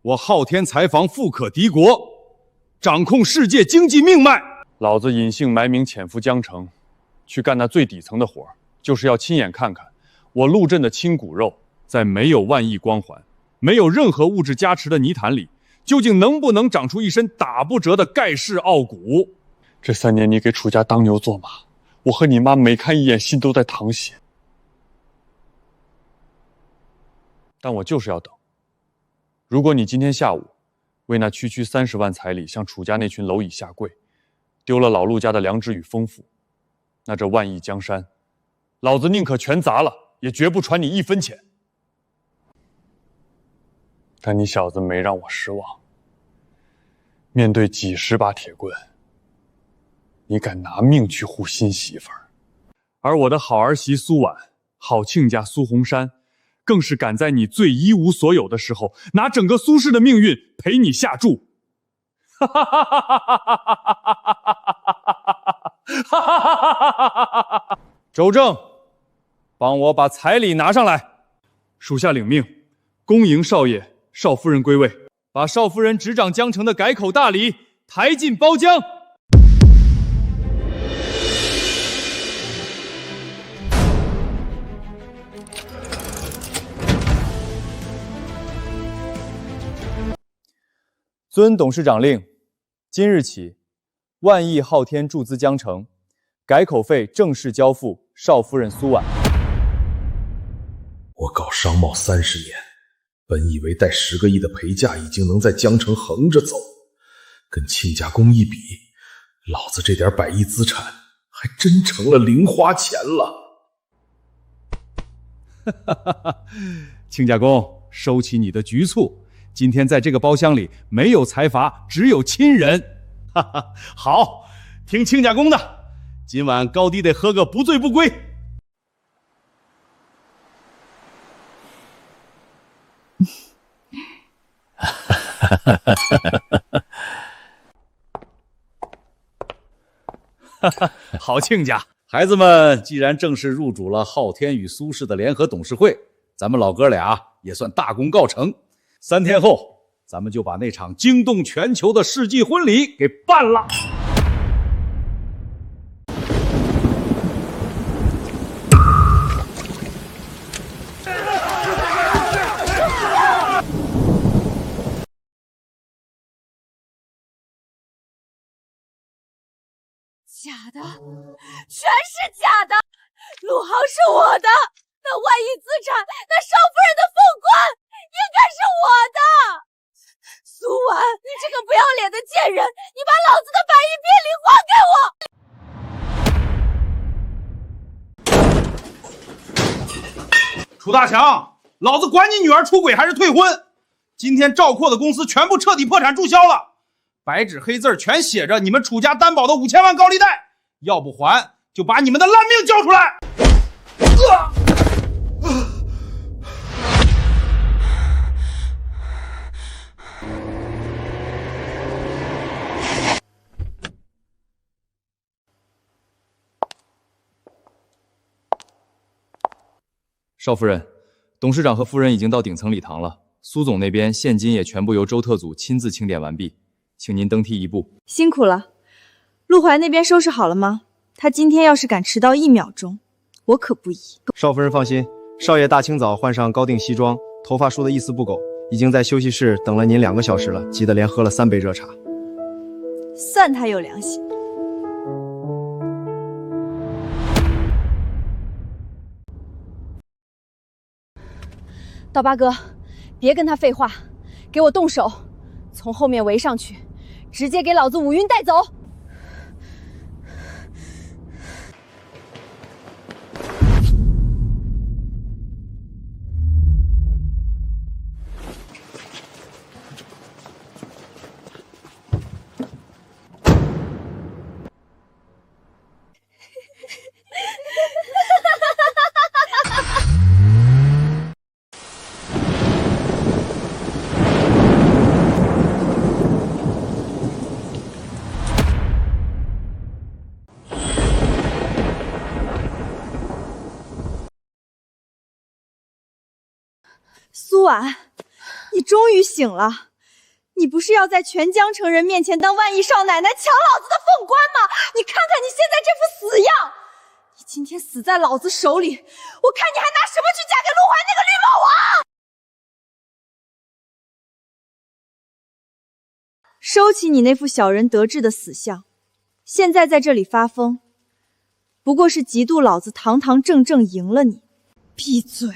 我昊天财坊富可敌国，掌控世界经济命脉。老子隐姓埋名潜伏江城，去干那最底层的活，就是要亲眼看看我陆镇的亲骨肉，在没有万亿光环、没有任何物质加持的泥潭里，究竟能不能长出一身打不折的盖世傲骨。这3年你给楚家当牛做马，我和你妈每看一眼心都在淌血，但我就是要等。如果你今天下午为那区30万彩礼向楚家那群蝼蚁下跪，丢了老陆家的良知与丰富，那这万亿江山，老子宁可全砸了，也绝不传你1分钱。但你小子没让我失望，面对几10把铁棍，你敢拿命去护新媳妇儿，而我的好儿媳苏婉、好亲家苏红山，更是敢在你最一无所有的时候，拿整个苏氏的命运陪你下注。周正，帮我把彩礼拿上来。属下领命，恭迎少爷、少夫人归位。把少夫人执掌江城的改口大礼抬进包浆。遵董事长令，今日起，万亿昊天注资江城，改口费正式交付少夫人苏婉。我搞商贸30年，本以为带10个亿的陪嫁已经能在江城横着走，跟亲家公一比，老子这点100亿资产还真成了零花钱了。亲家公，收起你的局促。今天在这个包厢里没有财阀，只有亲人。哈哈，好，听亲家公的，今晚高低得喝个不醉不归。好亲家，孩子们既然正式入主了昊天与苏氏的联合董事会，咱们老哥俩也算大功告成。3天后，咱们就把那场惊动全球的世纪婚礼给办了。假的，全是假的！陆豪是我的，那万亿资产，那少夫人的凤冠，应该是我的。苏婉，你这个不要脸的贱人，你把老子的100亿聘礼还给我！楚大强，老子管你女儿出轨还是退婚！今天赵括的公司全部彻底破产注销了，白纸黑字全写着你们楚家担保的5000万高利贷，要不还就把你们的烂命交出来！少夫人，董事长和夫人已经到顶层礼堂了。苏总那边现金也全部由周特组亲自清点完毕，请您登梯一步。辛苦了。陆怀那边收拾好了吗？他今天要是敢迟到1秒钟，我可不依。少夫人放心，少爷大清早换上高定西装，头发梳得一丝不苟，已经在休息室等了您2个小时了，急得连喝了3杯热茶。算他有良心。刀疤哥，别跟他废话，给我动手，从后面围上去，直接给老子五晕带走。苏婉，你终于醒了！你不是要在全江城人面前当万亿少奶奶抢老子的凤冠吗？你看看你现在这副死样！你今天死在老子手里，我看你还拿什么去嫁给陆淮那个绿帽王！收起你那副小人得志的死相，现在在这里发疯，不过是嫉妒老子堂堂正正赢了你。闭嘴！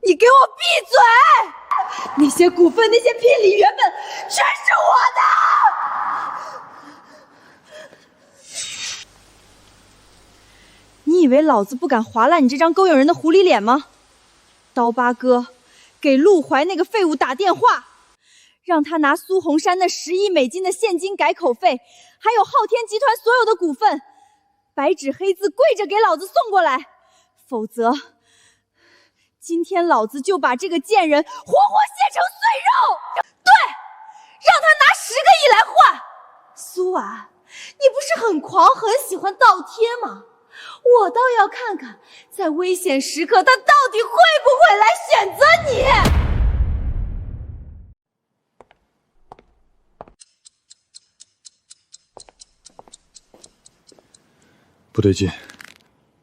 你给我闭嘴！那些股份，那些聘礼，原本全是我的！你以为老子不敢划烂你这张勾引人的狐狸脸吗？刀疤哥给陆淮那个废物打电话，让他拿苏红山那10亿美金的现金改口费，还有昊天集团所有的股份，白纸黑字跪着给老子送过来，否则今天老子就把这个贱人活活切成碎肉！对，让他拿10个亿来换。苏婉，你不是很狂，很喜欢倒贴吗？我倒要看看，在危险时刻他到底会不会来选择你。不对劲，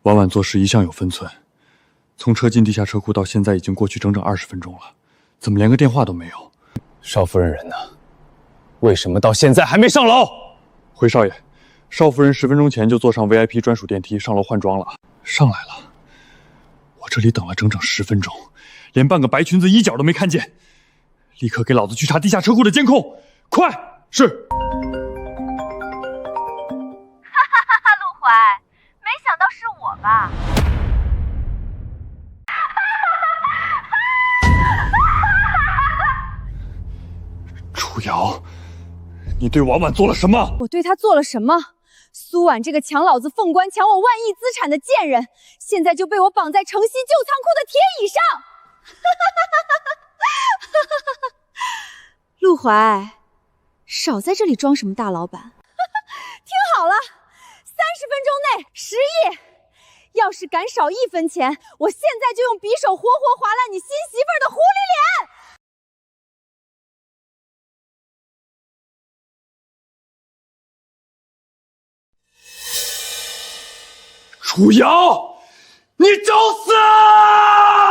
婉婉做事一向有分寸。从车进地下车库到现在已经过去整整20分钟了，怎么连个电话都没有？少夫人人呢？为什么到现在还没上楼？回少爷，少夫人10分钟前就坐上 VIP 专属电梯上楼换装了。上来了。我这里等了整整10分钟，连半个白裙子衣角都没看见。立刻给老子去查地下车库的监控，快！是。哈哈哈哈，陆淮，没想到是我吧？楚瑶，你对婉婉做了什么？我对她做了什么？苏婉这个抢老子凤冠、抢我万亿资产的贱人，现在就被我绑在城西旧仓库的铁椅上。陆淮，少在这里装什么大老板！听好了，30分钟内10亿，要是敢少1分钱，我现在就用匕首活活划烂你新媳妇儿的狐狸脸！楚瑶，你找死！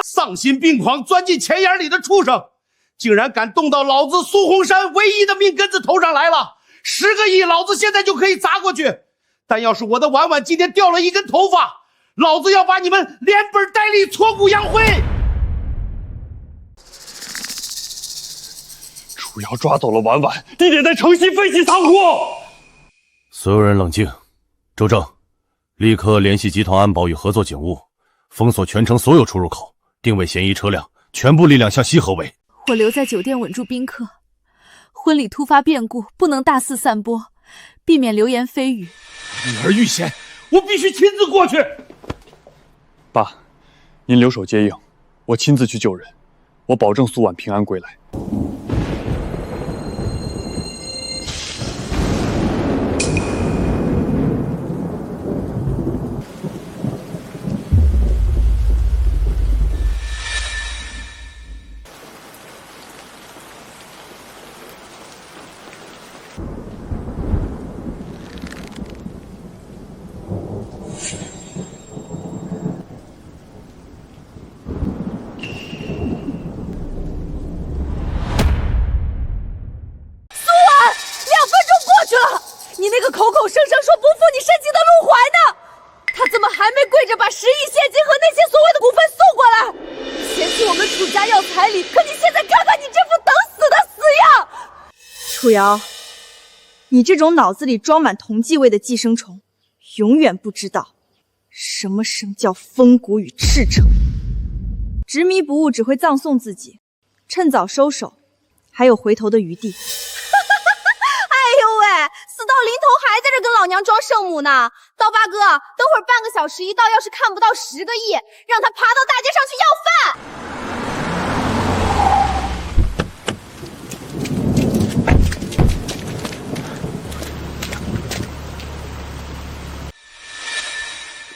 丧心病狂钻进钱眼里的畜生，竟然敢动到老子苏红山唯一的命根子头上来了！10个亿，老子现在就可以砸过去。但要是我的婉婉今天掉了一根头发，老子要把你们连本带利挫骨扬灰！楚瑶抓走了婉婉，地点在城西废弃仓库。所有人冷静，周正，立刻联系集团安保与合作警务，封锁全城所有出入口，定位嫌疑车辆，全部力量向西合围。我留在酒店稳住宾客，婚礼突发变故不能大肆散播，避免流言蜚语。女儿遇险，我必须亲自过去。爸，您留守接应，我亲自去救人，我保证苏婉平安归来。口口声声说不负你深情的陆怀呢？他怎么还没跪着把10亿现金和那些所谓的股份送过来？嫌弃我们楚家要彩礼，可你现在看看你这副等死的死样！楚瑶，你这种脑子里装满同继位的寄生虫，永远不知道什么叫风骨与赤诚。执迷不悟只会葬送自己，趁早收手，还有回头的余地。哎呦喂，死到临头还在这跟老娘装圣母呢！刀疤哥，等会儿半个小时一到，要是看不到10个亿，让他爬到大街上去要饭！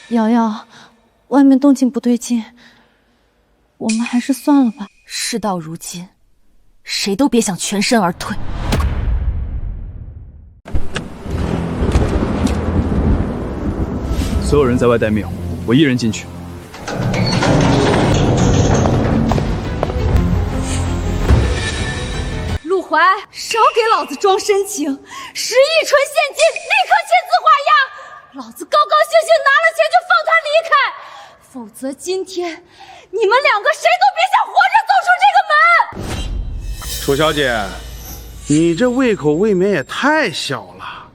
瑶瑶，外面动静不对劲，我们还是算了吧。事到如今，谁都别想全身而退。所有人在外待命，我一人进去。陆怀，少给老子装深情！10亿纯现金，立刻签字画押！老子高高兴兴拿了钱就放他离开，否则今天你们两个谁都别想活着走出这个门！楚小姐，你这胃口未免也太小了。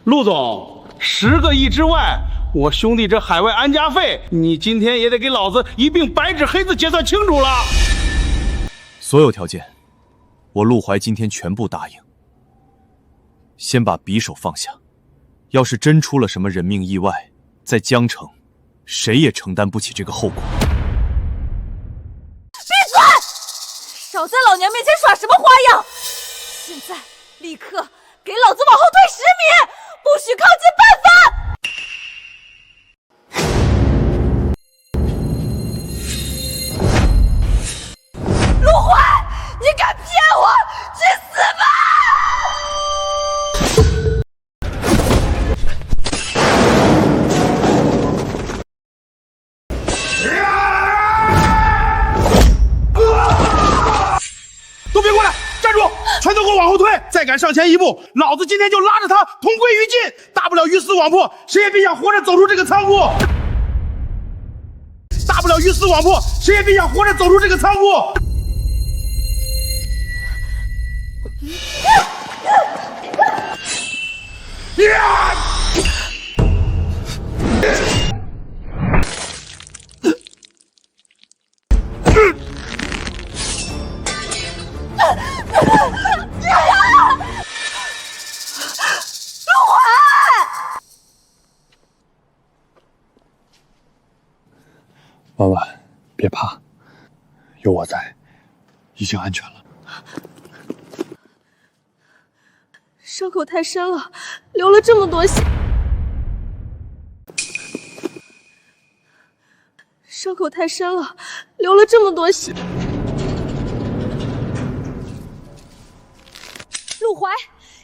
陆总，10个亿之外，我兄弟这海外安家费，你今天也得给老子一并白纸黑字结算清楚了。所有条件，我陆怀今天全部答应。先把匕首放下，要是真出了什么人命意外，在江城，谁也承担不起这个后果。闭嘴！少在老娘面前耍什么花样！现在立刻给老子往后退10米，不许靠近半分！陆怀，你敢骗我？去死吧！都别过来，站住！全都给我往后退！再敢上前一步，老子今天就拉着他同归于尽！大不了鱼死网破，谁也别想活着走出这个仓库！大不了鱼死网破，谁也别想活着走出这个仓库！婉婉，别怕，有我在，已经安全了。伤口太深了，流了这么多血。伤口太深了，流了这么多血。陆怀，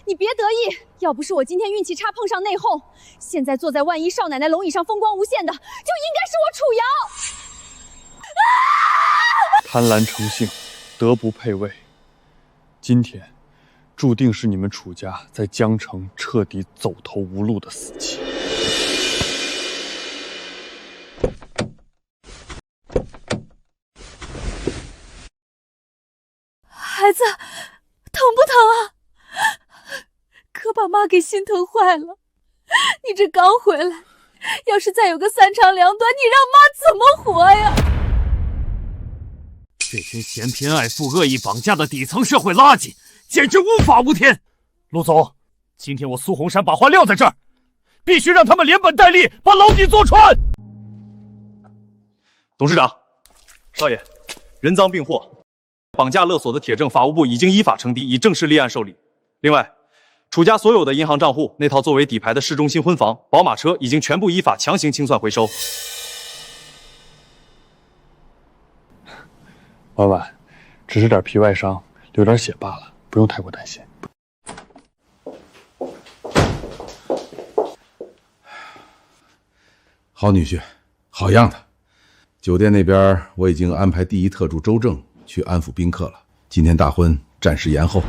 你别得意，要不是我今天运气差碰上内讧，现在坐在万一少奶奶龙椅上风光无限的，就应该是我楚瑶。贪婪成性，德不配位。今天，注定是你们楚家在江城彻底走投无路的死期。孩子，疼不疼啊？可把妈给心疼坏了。你这刚回来，要是再有个3长2短，你让妈怎么活呀？这群嫌贫爱富、恶意绑架的底层社会垃圾，简直无法无天！陆总，今天我苏洪山把话撂在这儿，必须让他们连本带利把牢底坐穿。董事长，少爷，人赃并获，绑架勒索的铁证，法务部已经依法呈递，已正式立案受理。另外，楚家所有的银行账户，那套作为底牌的市中心婚房、宝马车，已经全部依法强行清算回收。婉婉，只是点皮外伤，流点血罢了，不用太过担心。好女婿，好样的！酒店那边我已经安排第一特助周正去安抚宾客了，今天大婚暂时延后。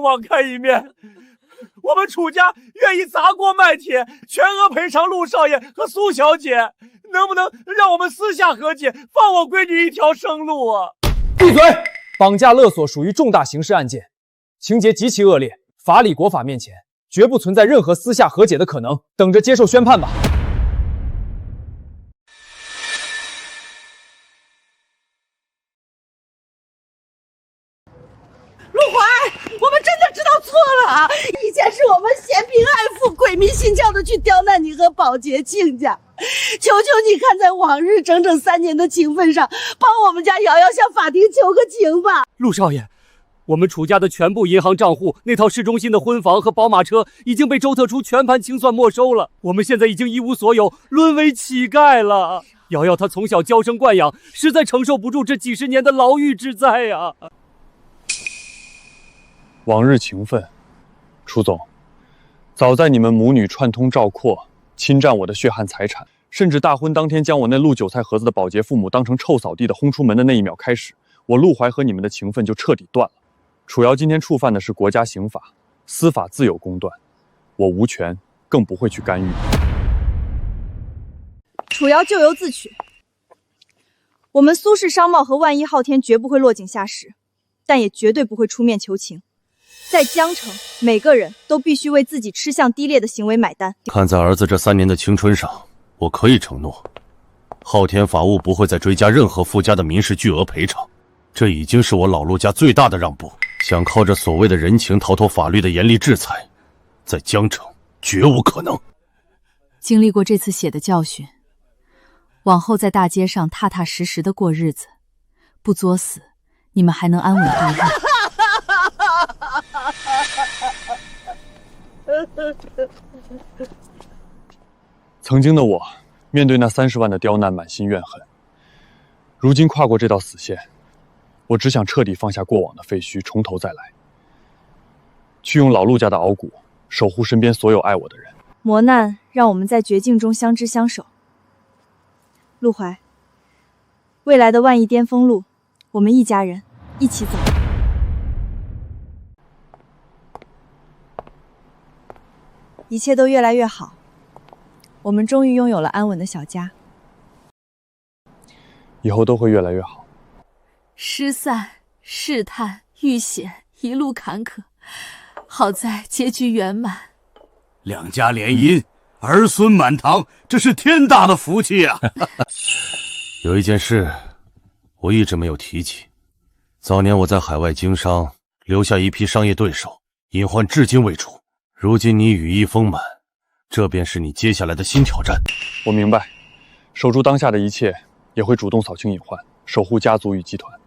网看一面。我们楚家愿意砸锅卖铁，全额赔偿陆少爷和苏小姐。能不能让我们私下和解，放我闺女一条生路啊？闭嘴！绑架勒索属于重大刑事案件，情节极其恶劣，法理国法面前绝不存在任何私下和解的可能。等着接受宣判吧。陆怀，我们真的知道错了，以前是我们嫌贫爱富、鬼迷心窍的去刁难你和保洁亲家。求求你看在往日整整3年的情分上，帮我们家瑶瑶向法庭求个情吧。陆少爷，我们楚家的全部银行账户，那套市中心的婚房和宝马车已经被周特初全盘清算没收了。我们现在已经一无所有，沦为乞丐了。瑶瑶她从小娇生惯养，实在承受不住这几10年的牢狱之灾呀。往日情分，楚总，早在你们母女串通赵括，侵占我的血汗财产，甚至大婚当天将我那录韭菜盒子的保洁父母当成臭扫地的轰出门的那一秒开始，我陆怀和你们的情分就彻底断了。楚瑶今天触犯的是国家刑法，司法自有公断，我无权，更不会去干预。楚瑶咎由自取，我们苏氏商贸和万一昊天绝不会落井下石，但也绝对不会出面求情。在江城，每个人都必须为自己吃相低劣的行为买单。看在儿子这3年的青春上，我可以承诺，昊天法务不会再追加任何附加的民事巨额赔偿。这已经是我老陆家最大的让步。想靠着所谓的人情逃脱法律的严厉制裁，在江城绝无可能。经历过这次血的教训，往后在大街上踏踏实实的过日子，不作死，你们还能安稳度日。曾经的我，面对那30万的刁难，满心怨恨。如今跨过这道死线，我只想彻底放下过往的废墟，从头再来，去用老陆家的傲骨，守护身边所有爱我的人。磨难让我们在绝境中相知相守。陆怀，未来的万亿巅峰路，我们一家人一起走。一切都越来越好，我们终于拥有了安稳的小家。以后都会越来越好。失散、试探、遇险，一路坎坷，好在结局圆满。两家联姻，儿孙满堂，这是天大的福气啊！有一件事，我一直没有提起。早年我在海外经商，留下一批商业对手，隐患至今未除。如今你羽翼丰满，这便是你接下来的新挑战。我明白，守住当下的一切，也会主动扫清隐患，守护家族与集团。